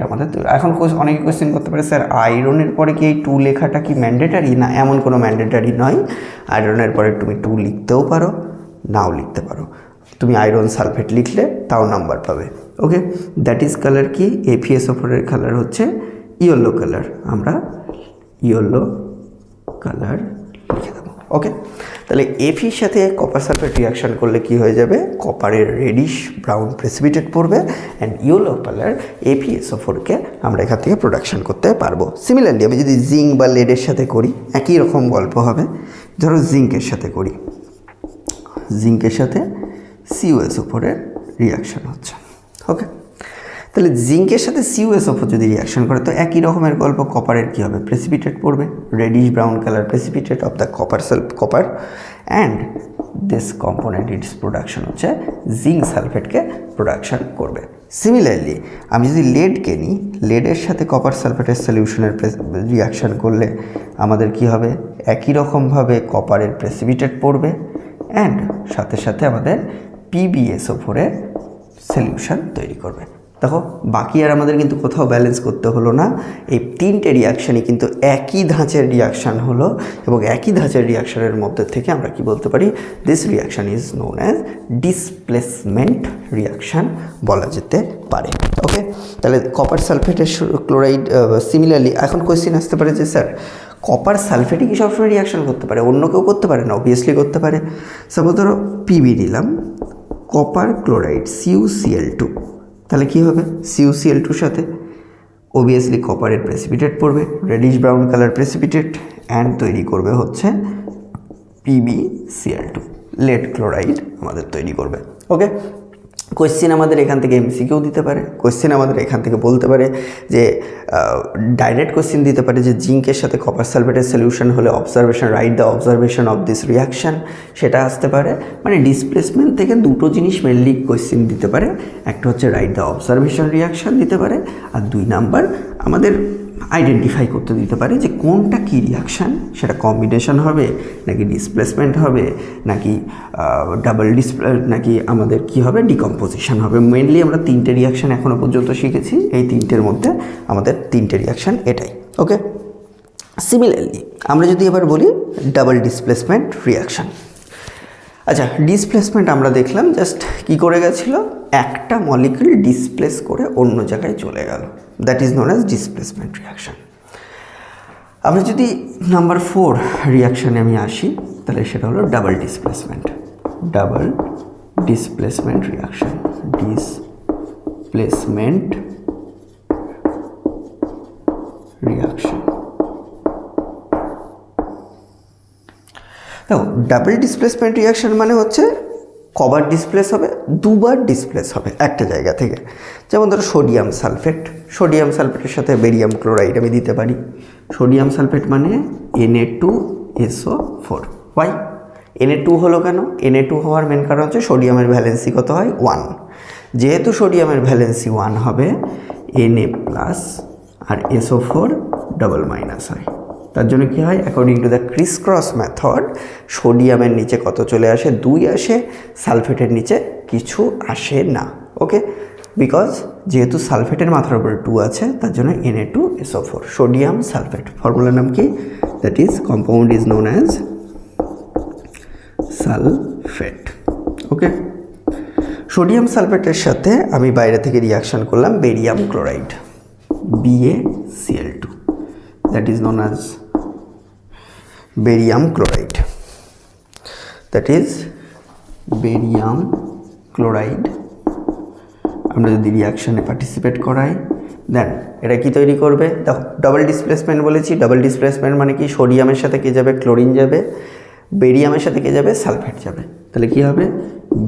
আমাদের এখন অনেকে কোয়েশ্চেন করতে পারে, স্যার আয়রনের পরে কি এই 2 লেখাটা কি ম্যান্ডেটারি? না, এমন কোনো ম্যান্ডেটারি নয়। আয়রনের পরে তুমি 2 লিখতেও পারো, নাও লিখতে পারো। তুমি আয়রন সালফেট লিখলে তাও নাম্বার পাবে। ওকে, দ্যাট ইজ কালার কি? FeSO4 এর কালার হচ্ছে ইয়েলো কালার। আমরা ইয়েলো কালার লিখে দেবো। ওকে, তাহলে এফির সাথে কপার সালফেট রিয়াকশন করলে কি হয়ে যাবে, কপারের রেডিশ ব্রাউন প্রেসিপিটেট পড়বে অ্যান্ড ইয়েলো কালার FeSO4কে আমরা এখান থেকে প্রোডাকশন করতে পারবো। সিমিলারলি আমি যদি জিঙ্ক বা লেডের সাথে করি একই রকম গল্প হবে। ধরো জিঙ্কের সাথে করি, জিঙ্কের সাথে CuSO4-এর রিয়াকশন হচ্ছে। ওকে, তাহলে জিঙ্কের সাথে CuSO4 যদি রিয়াকশন করে তো একই রকমের গল্প, কপারের কী হবে, প্রেসিপিটেট পড়বে, radish brown colour precipitate of the copper and this component it's production হচ্ছে জিঙ্ক সালফেটকে প্রোডাকশন করবে। সিমিলারলি আমি যদি লেডকে নিই, লেডের সাথে কপার সালফেটের সলিউশনের রিয়াকশন করলে আমাদের কি হবে, একই রকমভাবে কপারের প্রেসিপিটেট পড়বে অ্যান্ড সাথে সাথে আমাদের PbSO4-এর সলিউশন তৈরি করবে। দেখো বাকি আর আমাদের কিন্তু কোথাও ব্যালেন্স করতে হলো না, এই তিনটে রিয়াকশানই কিন্তু একই ধাঁচের রিয়াকশান হলো এবং একই ধাঁচের রিয়াকশানের মধ্যে থেকে আমরা কি বলতে পারি, this reaction is known as displacement reaction বলা যেতে পারে। ওকে, তাহলে কপার সালফেটের ক্লোরাইড সিমিলারলি এখন কোয়েশ্চেন আসতে পারে যে স্যার কপার সালফেটই কি সবসময় রিয়াকশান করতে পারে, অন্য কেউ করতে পারে না? অবভিয়াসলি করতে পারে। সাপোজ ধরো PB নিলাম, কপার ক্লোরাইড CuCl2, তাহলে কী হবে, CuCl2-র সাথে অবভিয়াসলি কপারের প্রেসিপিটেট পড়বে, radish brown colour precipitate and তৈরি করবে হচ্ছে PbCl2, লেড ক্লোরাইড আমাদের তৈরি করবে। ওকে, কোয়েশ্চেন আমাদের এখান থেকে MCQ দিতে পারে, কোয়েশ্চেন আমাদের এখান থেকে বলতে পারে যে ডাইরেক্ট কোয়েশ্চেন দিতে পারে যে জিঙ্কের সাথে কপার সালফেটের সলিউশন হলে observation, write the observation of this reaction, সেটা আসতে পারে। মানে ডিসপ্লেসমেন্ট থেকে দুটো জিনিস মেনলি কোয়েশ্চেন দিতে পারে, একটা হচ্ছে রাইট দ্য অবজারভেশন রিয়াকশান দিতে পারে, আর 2 নাম্বার আমাদের আইডেন্টিফাই করতে দিতে পারে যে কোনটা কী রিয়াকশান, সেটা কম্বিনেশন হবে নাকি ডিসপ্লেসমেন্ট হবে নাকি ডাবল নাকি আমাদের কি হবে, ডিকম্পোজিশন হবে। মেনলি আমরা 3টে রিয়াকশান এখনও পর্যন্ত শিখেছি, এই 3টের মধ্যে আমাদের 3টে রিয়াকশান এটাই। ওকে, সিমিলারলি আমরা যদি এবার বলি ডাবল ডিসপ্লেসমেন্ট রিয়াকশান। আচ্ছা, ডিসপ্লেসমেন্ট আমরা দেখলাম জাস্ট কি করে গেছিলো, একটা মলিকিউল ডিসপ্লেস করে অন্য জায়গায় চলে গেল, that is known as displacement reaction. আমরা যদি নাম্বার 4 রিয়াকশানে আমি আসি, তাহলে সেটা হলো double displacement reaction. Displacement reaction, দেখো ডাবল ডিসপ্লেসমেন্ট রিয়াকশান মানে হচ্ছে কবার ডিসপ্লেস হবে, দুবার ডিসপ্লেস হবে একটা জায়গা থেকে। যেমন ধরো সোডিয়াম সালফেটের সাথে বেরিয়াম ক্লোরাইড আমি দিতে পারি। সোডিয়াম সালফেট মানে Na2SO4। ওয়াই Na2 হলো কেন? Na2 হওয়ার মেন কারণ হচ্ছে সোডিয়ামের ভ্যালেন্সি কত হয়, 1। যেহেতু সোডিয়ামের ভ্যালেন্সি 1 হবে, Na প্লাস আর SO4 ডাবল মাইনাস হয়। তার জন্য কী হয়, according to the criss cross method সোডিয়ামের নিচে কত চলে আসে, 2 আসে, সালফেটের নিচে কিছু আসে না। ওকে, বিকজ যেহেতু সালফেটের মাথার উপরে 2 আছে তার জন্য Na2SO4 সোডিয়াম সালফেট। ফর্মুলার নাম কি, that is compound is known as sulphate. Okay, sodium সালফেটের সাথে আমি বাইরে থেকে রিয়াকশান করলাম barium chloride BaCl2, that is known as barium chloride, that is barium chloride। আমরা যদি রিয়াকশানে পার্টিসিপেট করাই দেন এটা কি তৈরি করবে, দেখো ডাবল ডিসপ্লেসমেন্ট বলেছি। ডাবল ডিসপ্লেসমেন্ট মানে কি, সোডিয়ামের সাথে কে যাবে, ক্লোরিন যাবে, বেরিয়ামের সাথে কে যাবে, সালফেট যাবে। তাহলে কি হবে,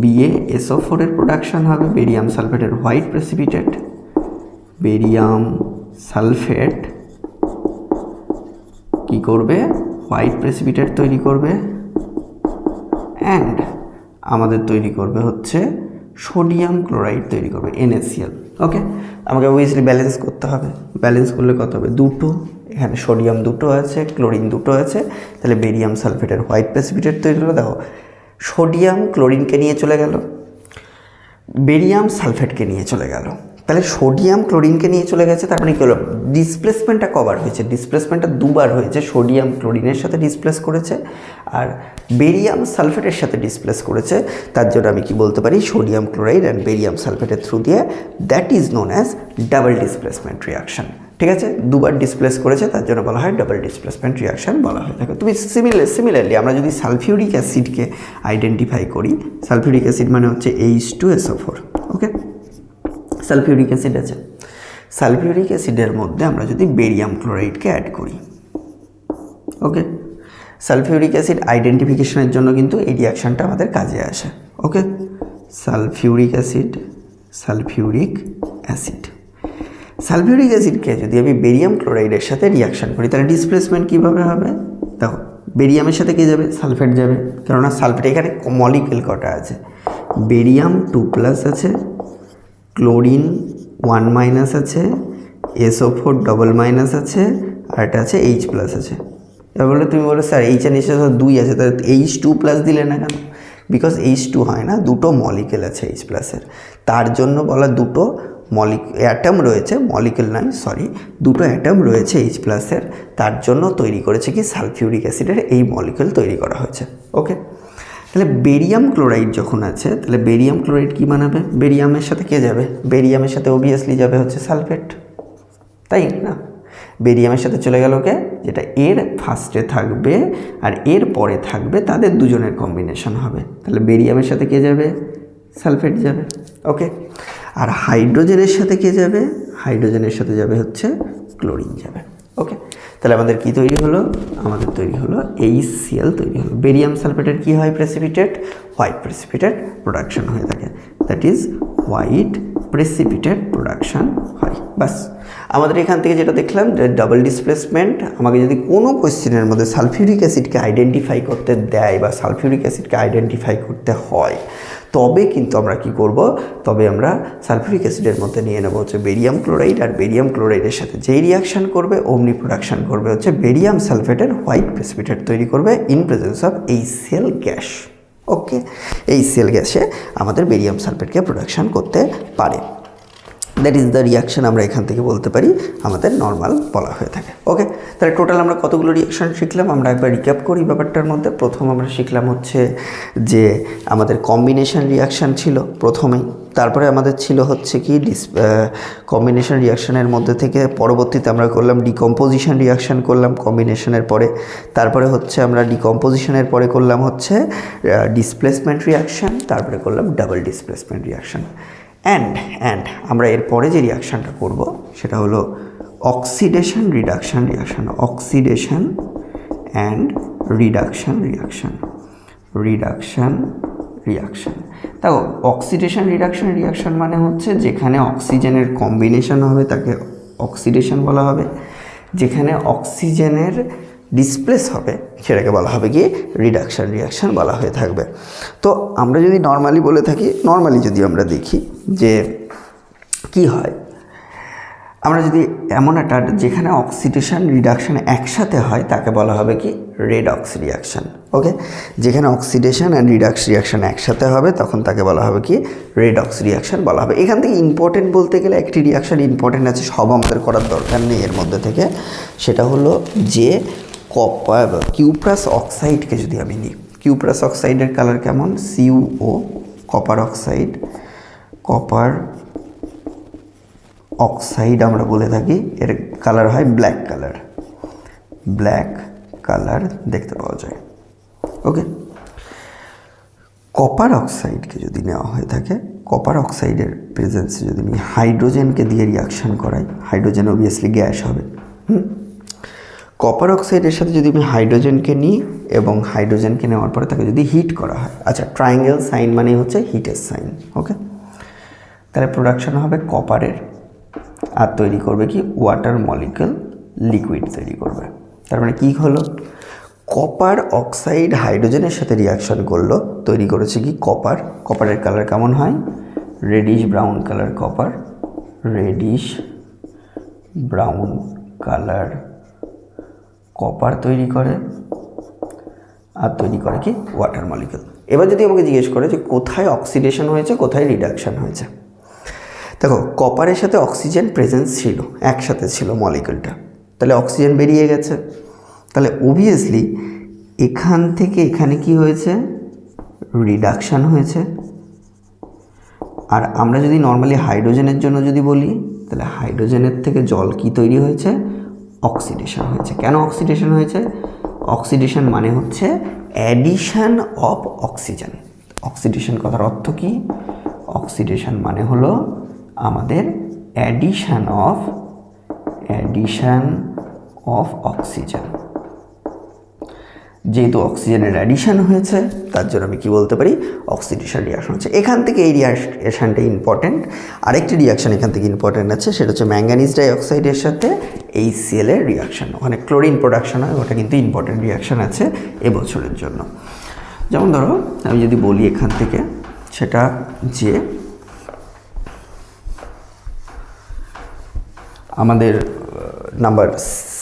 BaSO4 এর প্রোডাকশন হবে, বেরিয়াম সালফেটের হোয়াইট প্রেসিপিটেট, বেরিয়াম সালফেট কি করবে, হোয়াইট প্রেসিপিটেট তৈরি করবে অ্যান্ড আমাদের তৈরি করবে হচ্ছে সোডিয়াম ক্লোরাইড তৈরি করবে NaCl। ওকে, আমাকে অবভিয়াসলি ব্যালেন্স করতে হবে, ব্যালেন্স করলে কত হবে, 2, এখানে সোডিয়াম 2 আছে, ক্লোরিন 2 আছে, তাহলে বেরিয়াম সালফেটের হোয়াইট প্রেসিপিটেট তৈরি হলো। দেখো সোডিয়াম ক্লোরিনকে নিয়ে চলে গেল, বেরিয়াম সালফেটকে নিয়ে চলে গেল, তাহলে সোডিয়াম ক্লোরিনকে নিয়ে চলে গেছে, তার মানে কী হলো, ডিসপ্লেসমেন্টটা কবার হয়েছে, ডিসপ্লেসমেন্টটা 2বার হয়েছে। সোডিয়াম ক্লোরিনের সাথে ডিসপ্লেস করেছে আর বেরিয়াম সালফেটের সাথে ডিসপ্লেস করেছে। তার জন্য আমি কি বলতে পারি, সোডিয়াম ক্লোরাইড অ্যান্ড বেরিয়াম সালফেটের থ্রু দিয়ে, that is known as double displacement reaction. ঠিক আছে, দুবার ডিসপ্লেস করেছে, তার জন্য বলা হয় ডাবল ডিসপ্লেসমেন্ট রিয়াকশন বলা হয়ে থাকে। তুমি সিমিলারলি আমরা যদি সালফিউরিক অ্যাসিডকে আইডেন্টিফাই করি, সালফিউরিক অ্যাসিড মানে হচ্ছে H2SO4, ওকে। সালফিউরিক অ্যাসিড আছে, সালফিউরিক অ্যাসিডের মধ্যে আমরা যদি বেরিয়াম ক্লোরাইডকে অ্যাড করি, ওকে, সালফিউরিক অ্যাসিড আইডেন্টিফিকেশনের জন্য কিন্তু এই রিয়াকশানটা আমাদের কাজে আসে, okay. Sulphuric acid, sulphuric acid, sulphuric অ্যাসিডকে যদি আমি বেরিয়াম ক্লোরাইডের সাথে রিয়াকশান করি তাহলে ডিসপ্লেসমেন্ট কীভাবে হবে? দেখো, বেরিয়ামের সাথে কে যাবে? সালফেট যাবে, কেননা সালফেট এখানে মলিকুল কটা আছে, বেরিয়াম 2+ আছে, ক্লোরিন 1- আছে, SO4 ডবল- আছে, আর এটা আছে H+ আছে। এবার বলে তুমি বলো স্যার এইচ এর নিচে তো 2 আছে, তাহলে H2+ দিলে না কেন? বিকজ H2 হয় না, দুটো মলিকুল আছে H+-এর, তার জন্য বলা দুটো অ্যাটম রয়েছে, মলিকুল নয় সরি, দুটো অ্যাটম রয়েছে H+-এর, তার জন্য তৈরি করেছে কি সালফিউরিক অ্যাসিডের এই মলিকুল তৈরি করা হয়েছে, ওকে। তাহলে বেরিয়াম ক্লোরাইড যখন আছে, তাহলে বেরিয়াম ক্লোরাইড কী বানাবে? বেরিয়ামের সাথে কে যাবে? বেরিয়ামের সাথে অবভিয়াসলি যাবে হচ্ছে সালফেট, তাই না? বেরিয়ামের সাথে চলে গেল কে? যেটা এর ফার্স্টে থাকবে আর এর পরে থাকবে তাদের দুজনের কম্বিনেশন হবে, তাহলে বেরিয়ামের সাথে কে যাবে? সালফেট যাবে, ওকে। আর হাইড্রোজেনের সাথে কে যাবে? হাইড্রোজেনের সাথে যাবে হচ্ছে ক্লোরিন যাবে, ওকে। তাহলে আমাদের কি তৈরি হলো? আমাদের তৈরি হলো HCl তৈরি হলো। বেরিয়াম সালফেটের কি হয়? প্রেসিপিটেট, হোয়াইট প্রেসিপিটেট প্রোডাকশন হয়ে থাকে, that is white precipitate production হয়। বাস, আমাদের এখান থেকে যেটা দেখলাম যে ডাবল ডিসপ্লেসমেন্ট, আমাকে যদি কোনো কোয়েশ্চেনের মধ্যে সালফিউরিক অ্যাসিডকে আইডেন্টিফাই করতে দেয় বা সালফিউরিক অ্যাসিডকে আইডেন্টিফাই করতে হয়, তবে কিন্তু আমরা কি করব? তবে আমরা সালফিউরিক অ্যাসিডের মধ্যে নিয়ে নেব হচ্ছে বেরিয়াম ক্লোরাইড, আর বেরিয়াম ক্লোরাইডের সাথে যেই রিয়াকশান করবে অমনি প্রোডাকশান করবে হচ্ছে বেরিয়াম সালফেটের হোয়াইট প্রেসিপিটেট তৈরি করবে in presence of HCl gas, okay. HCl গ্যাসে আমাদের বেরিয়াম সালফেটকে প্রোডাকশান করতে পারে, দ্যাট ইজ দ্য রিয়াকশান আমরা এখান থেকে বলতে পারি আমাদের নর্মাল বলা হয়ে থাকে, ওকে। তাহলে টোটাল আমরা কতগুলো রিয়াকশান শিখলাম? আমরা একবার রিক্যাপ করি ব্যাপারটার মধ্যে। প্রথম আমরা শিখলাম হচ্ছে যে আমাদের কম্বিনেশন রিয়াকশান ছিল প্রথমেই, তারপরে আমাদের ছিল হচ্ছে কি কম্বিনেশন রিয়াকশানের মধ্যে থেকে পরবর্তীতে আমরা করলাম ডিকম্পোজিশন রিয়াকশান করলাম কম্বিনেশনের পরে, তারপরে হচ্ছে আমরা ডিকম্পোজিশনের পরে করলাম হচ্ছে ডিসপ্লেসমেন্ট রিয়াকশান, তারপরে করলাম ডাবল ডিসপ্লেসমেন্ট রিয়াকশান। অ্যান্ড আমরা এরপরে যে রিয়াকশানটা করব সেটা হলো oxidation reduction reaction, oxidation and reduction reaction, reduction reaction. দেখো, অক্সিডেশন রিডাকশান রিয়াকশান মানে হচ্ছে যেখানে অক্সিজেনের কম্বিনেশন হবে তাকে অক্সিডেশন বলা হবে, যেখানে অক্সিজেনের ডিসপ্লেস হবে সেটাকে বলা হবে কি রিডাকশান রিয়াকশান বলা হয়ে থাকবে। তো আমরা যদি নর্মালি বলে থাকি, নর্মালি যদি আমরা দেখি যে কি হয়, আমরা যদি এমন একটা যেখানে অক্সিডেশন রিডাকশান একসাথে হয় তাকে বলা হবে কি রেডক্স রিয়াকশান, ওকে। যেখানে অক্সিডেশন অ্যান্ড রিডাক্স রিয়াকশান একসাথে হবে তখন তাকে বলা হবে কি রেডক্স রিয়াকশান বলা হবে। এখান থেকে ইম্পর্টেন্ট বলতে গেলে একটি রিয়াকশান ইম্পর্টেন্ট আছে, সব আমাদের করার দরকার নেই এর মধ্যে থেকে, সেটা হলো যে কিউপ্রাস অক্সাইডকে যদি আমি নিই, কিউপ্রাস অক্সাইডের কালার কেমন? CuO, copper oxide, copper oxide আমরা বলে থাকি, এর কালার হয় ব্ল্যাক কালার, ব্ল্যাক কালার দেখতে পাওয়া যায়, ওকে। কপার অক্সাইডকে যদি নেওয়া হয়ে থাকে, কপার অক্সাইডের প্রেজেন্সে যদি আমি হাইড্রোজেনকে দিয়ে রিয়াকশান করাই, হাইড্রোজেন অবভিয়াসলি গ্যাস হবে, কপার অক্সাইডের সাথে যদি আমি হাইড্রোজেনকে নিই এবং হাইড্রোজেনকে নেওয়ার পরে তাকে যদি হিট করা হয়, আচ্ছা ট্রায়াঙ্গেল সাইন মানে হচ্ছে হিটের সাইন, ওকে। তাহলে প্রোডাকশন হবে কপারের, আর তৈরি করবে কি ওয়াটার মলিকুল লিকুইড তৈরি করবে। তার মানে কী হলো? কপার অক্সাইড হাইড্রোজেনের সাথে রিয়াকশান করলো, তৈরি করেছে কি কপার, কপারের কালার কেমন হয়? Radish brown colour copper, radish brown colour copper তৈরি করে, আর তৈরি করে কি ওয়াটার মলিকুল। এবার যদি আমাকে জিজ্ঞেস করে যে কোথায় অক্সিডেশন হয়েছে কোথায় রিডাকশান হয়েছে, দেখো কপারের সাথে অক্সিজেন প্রেজেন্স ছিল, একসাথে ছিল মলিকুলটা, তাহলে অক্সিজেন বেরিয়ে গেছে, তাহলে অবভিয়াসলি এখান থেকে এখানে কি হয়েছে? রিডাকশান হয়েছে, আর আমরা যদি নর্মালি হাইড্রোজেনের জন্য যদি বলি, তাহলে হাইড্রোজেনের থেকে জল কি তৈরি হয়েছে? অক্সিডেশন হয়েছে। কেন অক্সিডেশন হয়েছে? অক্সিডেশন মানে হচ্ছে অ্যাডিশন অফ অক্সিজেন। অক্সিডেশন কথার অর্থ কি? অক্সিডেশন মানে হলো আমাদের অ্যাডিশন অফ অক্সিজেন। যেহেতু অক্সিজেনের অ্যাডিশন হয়েছে, তার জন্য আমি কি বলতে পারি? অক্সিডেশন রিয়াকশন হচ্ছে। এখান থেকে এই রিয়াকশানটা ইম্পর্টেন্ট। আরেকটি রিয়াকশান এখান থেকে ইম্পর্টেন্ট আছে, সেটা হচ্ছে ম্যাঙ্গানিজ ডাইঅক্সাইডের সাথে HCl এর রিয়াকশান। ওখানে ক্লোরিন প্রোডাকশন হয়, ওটা কিন্তু ইম্পর্টেন্ট রিয়াকশান আছে এবছরের জন্য। যেমন ধরো আমি যদি বলি এখান থেকে, সেটা যে আমাদের নাম্বার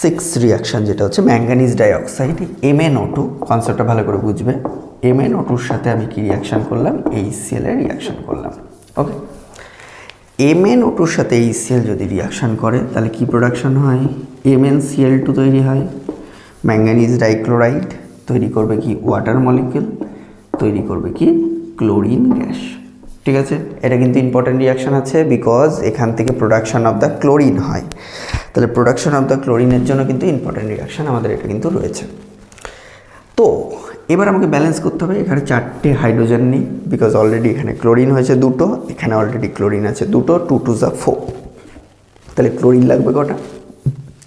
6 রিয়াকশান যেটা হচ্ছে ম্যাঙ্গানিজ ডাইঅক্সাইড, MnO2, কনসেপ্টটা ভালো করে বুঝবে। MnO2-র সাথে আমি কি রিয়াকশান করলাম? HCl এর রিয়াকশান করলাম। ওকে, MnO2-র সাথে HCl যদি রিয়াকশান করে তাহলে কি প্রোডাকশন হয়? MnCl2 তৈরি হয়। ম্যাঙ্গানিজ ডাইক্লোরাইড তৈরি করবে কি? ওয়াটার মলিকিউল তৈরি করবে কি? Chlorine gas. ঠিক আছে, এটা কিন্তু ইম্পর্টেন্ট রিয়াকশান আছে, বিকজ এখান থেকে প্রোডাকশন অফ দ্য ক্লোরিন হয়। তাহলে প্রোডাকশন অফ দ্য ক্লোরিনের জন্য কিন্তু ইম্পর্টেন্ট রিয়াকশান আমাদের এটা কিন্তু রয়েছে। তো এবার আমাকে ব্যালেন্স করতে হবে। এখানে 4টে হাইড্রোজেন নিই, বিকজ অলরেডি এখানে ক্লোরিন হয়েছে 2টো, এখানে অলরেডি ক্লোরিন আছে 2টো, 2 2 যা 4। তাহলে ক্লোরিন লাগবে কটা?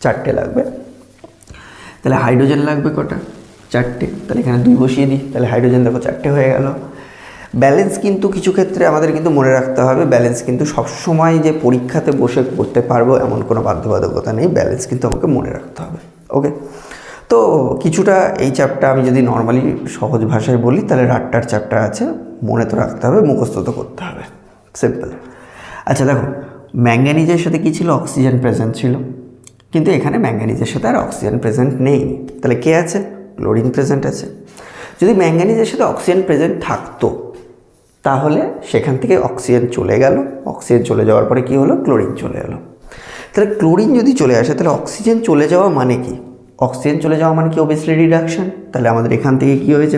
4টে লাগবে। তাহলে হাইড্রোজেন লাগবে কটা? 4টে। তাহলে এখানে 2 বসিয়ে দিই, তাহলে হাইড্রোজেন দেখো 4টে হয়ে গেল। ব্যালেন্স কিন্তু কিছু ক্ষেত্রে আমাদের কিন্তু মনে রাখতে হবে, ব্যালেন্স কিন্তু সবসময় যে পরীক্ষাতে বসে করতে পারবো এমন কোনো বাধ্যবাধকতা নেই, ব্যালেন্স কিন্তু আমাকে মনে রাখতে হবে। ওকে, তো কিছুটা এই চ্যাপ্টার আমি যদি নর্মালি সহজ ভাষায় বলি, তাহলে রাট্টার চ্যাপ্টার আছে, মনে তো রাখতে হবে, মুখস্থ তো করতে হবে, সিম্পল। আচ্ছা দেখো, ম্যাঙ্গানিজের সাথে কী ছিল? অক্সিজেন প্রেজেন্ট ছিল, কিন্তু এখানে ম্যাঙ্গানিজের সাথে আর অক্সিজেন প্রেজেন্ট নেই। তাহলে কে আছে? ক্লোরিন প্রেজেন্ট আছে। যদি ম্যাঙ্গানিজের সাথে অক্সিজেন প্রেজেন্ট থাকতো, তাহলে সেখান থেকে অক্সিজেন চলে গেল, অক্সিজেন চলে যাওয়ার পরে কি হলো? ক্লোরিন চলে এলো। তাহলে ক্লোরিন যদি চলে আসে, তাহলে অক্সিজেন চলে যাওয়া মানে কি? অক্সিজেন চলে যাওয়া মানে কি? Obviously reduction. তাহলে আমাদের এখান থেকে কি হয়েছে?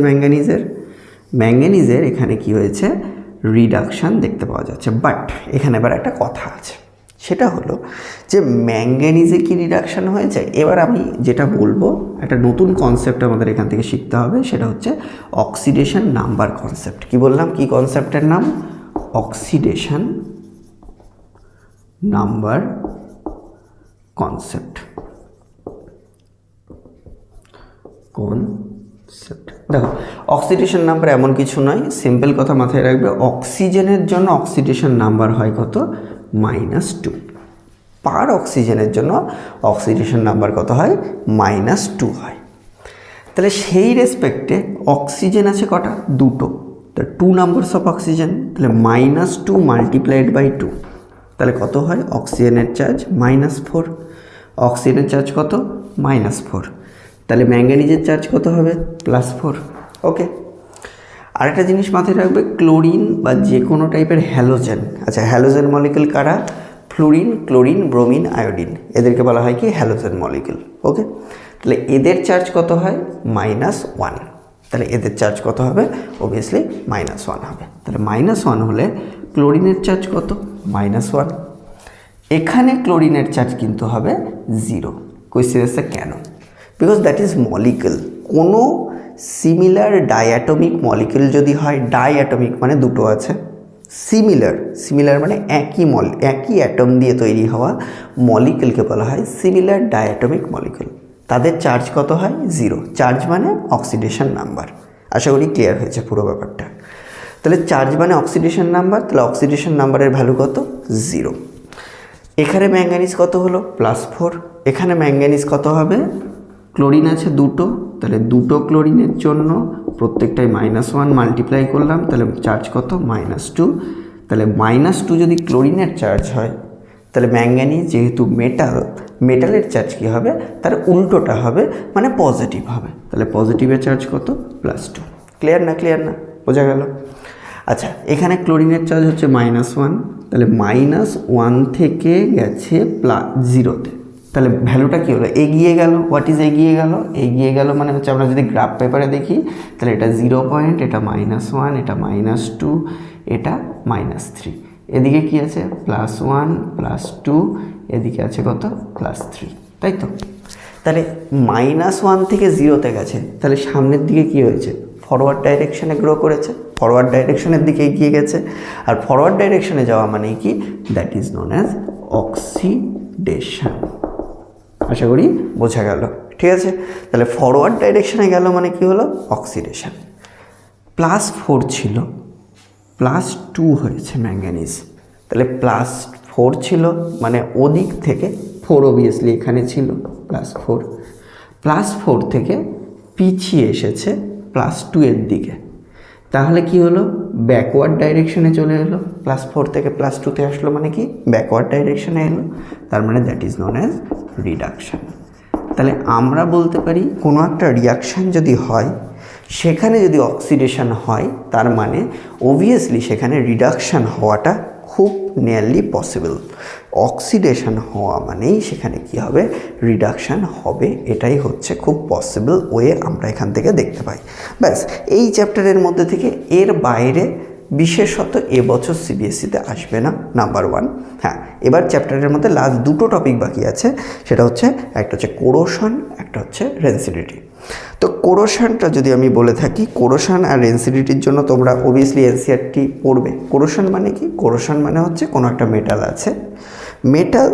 ম্যাঙ্গানিজের এখানে কি হয়েছে? রিডাকশান দেখতে পাওয়া যাচ্ছে। বাট এখানে এবার একটা কথা আছে, সেটা হলো যে ম্যাঙ্গানিজে কি রিডাকশান হয়েছে? এবার আমি যেটা বলবো, একটা নতুন কনসেপ্ট আমাদের এখান থেকে শিখতে হবে, সেটা হচ্ছে অক্সিডেশন নাম্বার কনসেপ্ট। কি বললাম? কি কনসেপ্টের নাম? Oxidation number concept. দেখো, অক্সিডেশন নাম্বার এমন কিছু নয়, সিম্পল কথা মাথায় রাখবে, অক্সিজেনের জন্য অক্সিডেশন নাম্বার হয় কত? -2। পার অক্সিজেনের জন্য অক্সিডেশন নাম্বার কত হয়? -2 হয়। তাহলে সেই রেসপেক্টে অক্সিজেন আছে কটা? 2টো। তাহলে 2 নাম্বারস অফ অক্সিজেন, তাহলে -2 মাল্টিপ্লাইড বাই 2, তাহলে কত হয়? অক্সিজেনের চার্জ -4। অক্সিজেনের চার্জ কত? -4। তাহলে ম্যাঙ্গানিজের চার্জ কত হবে? +4। ওকে, আরেকটা জিনিস মাথায় রাখবে, ক্লোরিন বা যে কোনো টাইপের হ্যালোজেন, আচ্ছা হ্যালোজেন মলিকুল কারা? ফ্লুরিন, ক্লোরিন, ব্রোমিন, আয়োডিন, এদেরকে বলা হয় কি? Halogen molecule. ওকে, তাহলে এদের চার্জ কত হয়? -1। তাহলে এদের চার্জ কত হবে? অবভিয়াসলি -1 হবে। তাহলে -1 হলে ক্লোরিনের চার্জ কত? -1। এখানে ক্লোরিনের চার্জ কিন্তু হবে 0। কোয়েশ্চেন আসছে কেন? Because that is molecule. কোনো সিমিলার ডায়াটমিক মলিকুল যদি হয়, ডায়াটমিক মানে 2টো আছে, সিমিলার মানে একই অ্যাটম দিয়ে তৈরি হওয়া মলিকুলকে বলা হয় সিমিলার ডায়াটমিক মলিকুল। তাদের চার্জ কত হয়? 0। চার্জ মানে অক্সিডেশন নাম্বার। আশা করি ক্লিয়ার হয়েছে পুরো ব্যাপারটা। তাহলে চার্জ মানে অক্সিডেশন নাম্বার, তাহলে অক্সিডেশন নাম্বারের ভ্যালু কত? 0। এখানে ম্যাঙ্গানিজ কত হলো? +4। এখানে ম্যাঙ্গানিজ কত হবে? ক্লোরিন আছে 2টো, তাহলে 2টো ক্লোরিনের জন্য প্রত্যেকটাই -1 মাল্টিপ্লাই করলাম, তাহলে চার্জ কত? -2। তাহলে -2 যদি ক্লোরিনের চার্জ হয়, তাহলে ম্যাঙ্গানিজ যেহেতু মেটালের চার্জ কী হবে? তার উল্টোটা হবে, মানে পজিটিভ হবে। তাহলে পজিটিভের চার্জ কত? +2। ক্লিয়ার না? বোঝা গেল? আচ্ছা, এখানে ক্লোরিনের চার্জ হচ্ছে -1, তাহলে -1 থেকে গেছে +0-তে, তাহলে ভ্যালুটা কী হলো? এগিয়ে গেল। হোয়াট ইজ এগিয়ে গেল? এগিয়ে গেল মানে হচ্ছে, আমরা যদি গ্রাফ পেপারে দেখি, তাহলে এটা 0 পয়েন্ট, এটা -1, এটা -2, এটা -3। এদিকে কি আছে +1 +2, এদিকে আছে কত +3, তাই তো? তাহলে -1 থেকে 0-তে গেছে, তাহলে সামনের দিকে কি হয়েছে, ফরওয়ার্ড ডাইরেকশানে গ্রো করেছে, ফরওয়ার্ড ডাইরেকশনের দিকে এগিয়ে গেছে। আর ফরওয়ার্ড ডাইরেকশনে যাওয়া মানে কি, that is known as oxidation. আশা করি বোঝা গেল, ঠিক আছে? তাহলে ফরওয়ার্ড ডাইরেকশনে গেল মানে কি হলো, অক্সিডেশন। +4 ছিল, +2 হয়েছে ম্যাঙ্গানিজ, তাহলে +4 ছিল মানে ওদিক থেকে 4 অবভিয়াসলি এখানে ছিল +4, +4 থেকে পিছিয়ে এসেছে +2 এর দিকে, তাহলে কি হলো, ব্যাকওয়ার্ড ডাইরেকশনে চলে এলো, +4 থেকে +2-তে আসলো মানে কি ব্যাকওয়ার্ড ডাইরেকশনে এলো, তার মানে that is known as reduction. তাহলে আমরা বলতে পারি কোনো একটা রিয়াকশান যদি হয়, সেখানে যদি অক্সিডেশন হয়, তার মানে অবভিয়াসলি সেখানে রিডাকশান হওয়াটা খুব নিয়ারলি পসিবল। অক্সিডেশন হওয়া মানেই সেখানে কি হবে, রিডাকশান হবে, এটাই হচ্ছে খুব পসিবল ওয়ে আমরা এখান থেকে দেখতে পাই। ব্যাস, এই চ্যাপ্টারের মধ্যে থেকে এর বাইরে বিশেষত এবছর সিবিএসসিতে আসবে না, নাম্বার 1। হ্যাঁ, এবার চ্যাপ্টারের মধ্যে লাস্ট দুটো টপিক বাকি আছে, সেটা হচ্ছে একটা হচ্ছে কোরোশন, একটা হচ্ছে রেন্সিডিটি। তো কোরোশনটা যদি আমি বলে থাকি, কোরোশন আর রেন্সিডিটির জন্য তোমরা অবভিয়াসলি এনসিইআরটি পড়বে। কোরোশন মানে কি, কোরোশন মানে হচ্ছে কোনো একটা মেটাল আছে, মেটাল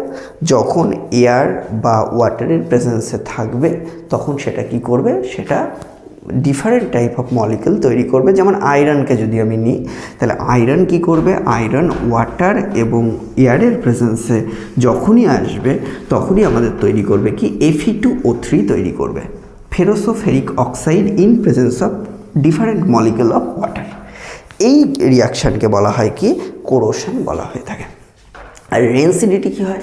যখন এয়ার বা ওয়াটারের প্রেজেন্সে থাকবে তখন সেটা কি করবে, সেটা ডিফারেন্ট টাইপ অফ মলিকুল তৈরি করবে। যেমন আয়রনকে যদি আমি নিই, তাহলে আয়রন কি করবে, আয়রন ওয়াটার এবং এয়ারের প্রেজেন্সে যখনই আসবে তখনই আমাদের তৈরি করবে কি, Fe2O3 তৈরি করবে, ফেরোসোফেরিক oxide in presence of different molecule of water. এই রিয়াকশানকে বলা হয় কি, কোরোশন বলা হয়ে থাকে। আর রেন্সিডিটি কী হয়,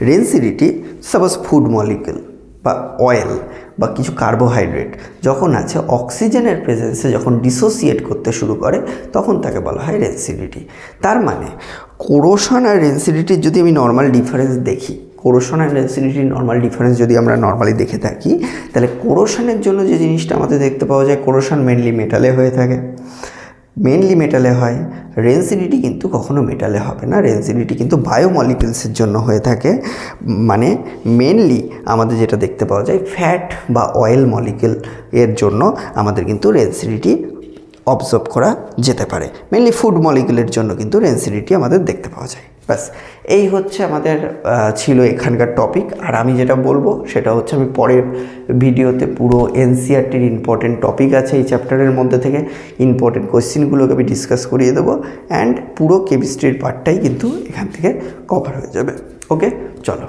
রেন্সিডিটি সাপোজ ফুড মলিকুল বা অয়েল বা কিছু কার্বোহাইড্রেট যখন আছে, অক্সিজেনের প্রেজেন্সে যখন ডিসোসিয়েট করতে শুরু করে তখন তাকে বলা হয় রেন্সিডিটি। তার মানে কোরোশন আর রেন্সিডিটির যদি আমি নর্মাল ডিফারেন্স দেখি, কোরোশন আর রেন্সিডিটির নর্মাল ডিফারেন্স যদি আমরা নর্মালি দেখে থাকি, তাহলে কোরোশনের জন্য যে জিনিসটা আমাদের দেখতে পাওয়া যায়, কোরোশন মেনলি মেটালে হয়ে থাকে, মেনলি মেটালে হয়। রেন্সিডিটি কিন্তু কখনো মেটালে হবে না, রেন্সিডিটি কিন্তু বায়োমলিকুলসের জন্য হয়ে থাকে, মানে মেনলি আমাদের যেটা দেখতে পাওয়া যায় ফ্যাট বা অয়েল মলিকুল এর জন্য আমাদের কিন্তু রেন্সিডিটি অবজার্ভ করা যেতে পারে। মেনলি ফুড মলিকুলের জন্য কিন্তু রেন্সিডিটি আমাদের দেখতে পাওয়া যায়। ব্যাস, এই হচ্ছে আমাদের ছিল এখানকার টপিক। আর আমি যেটা বলবো সেটা হচ্ছে, আমি পরের ভিডিওতে পুরো এনসিইআরটির ইম্পর্টেন্ট টপিক আছে এই চ্যাপ্টারের মধ্যে থেকে, ইম্পর্টেন্ট কোয়েশ্চেনগুলোকে আমি ডিসকাস করিয়ে দেবো, অ্যান্ড পুরো কেমিস্ট্রির পার্টটাই কিন্তু এখান থেকে কভার হয়ে যাবে। ওকে, চলো।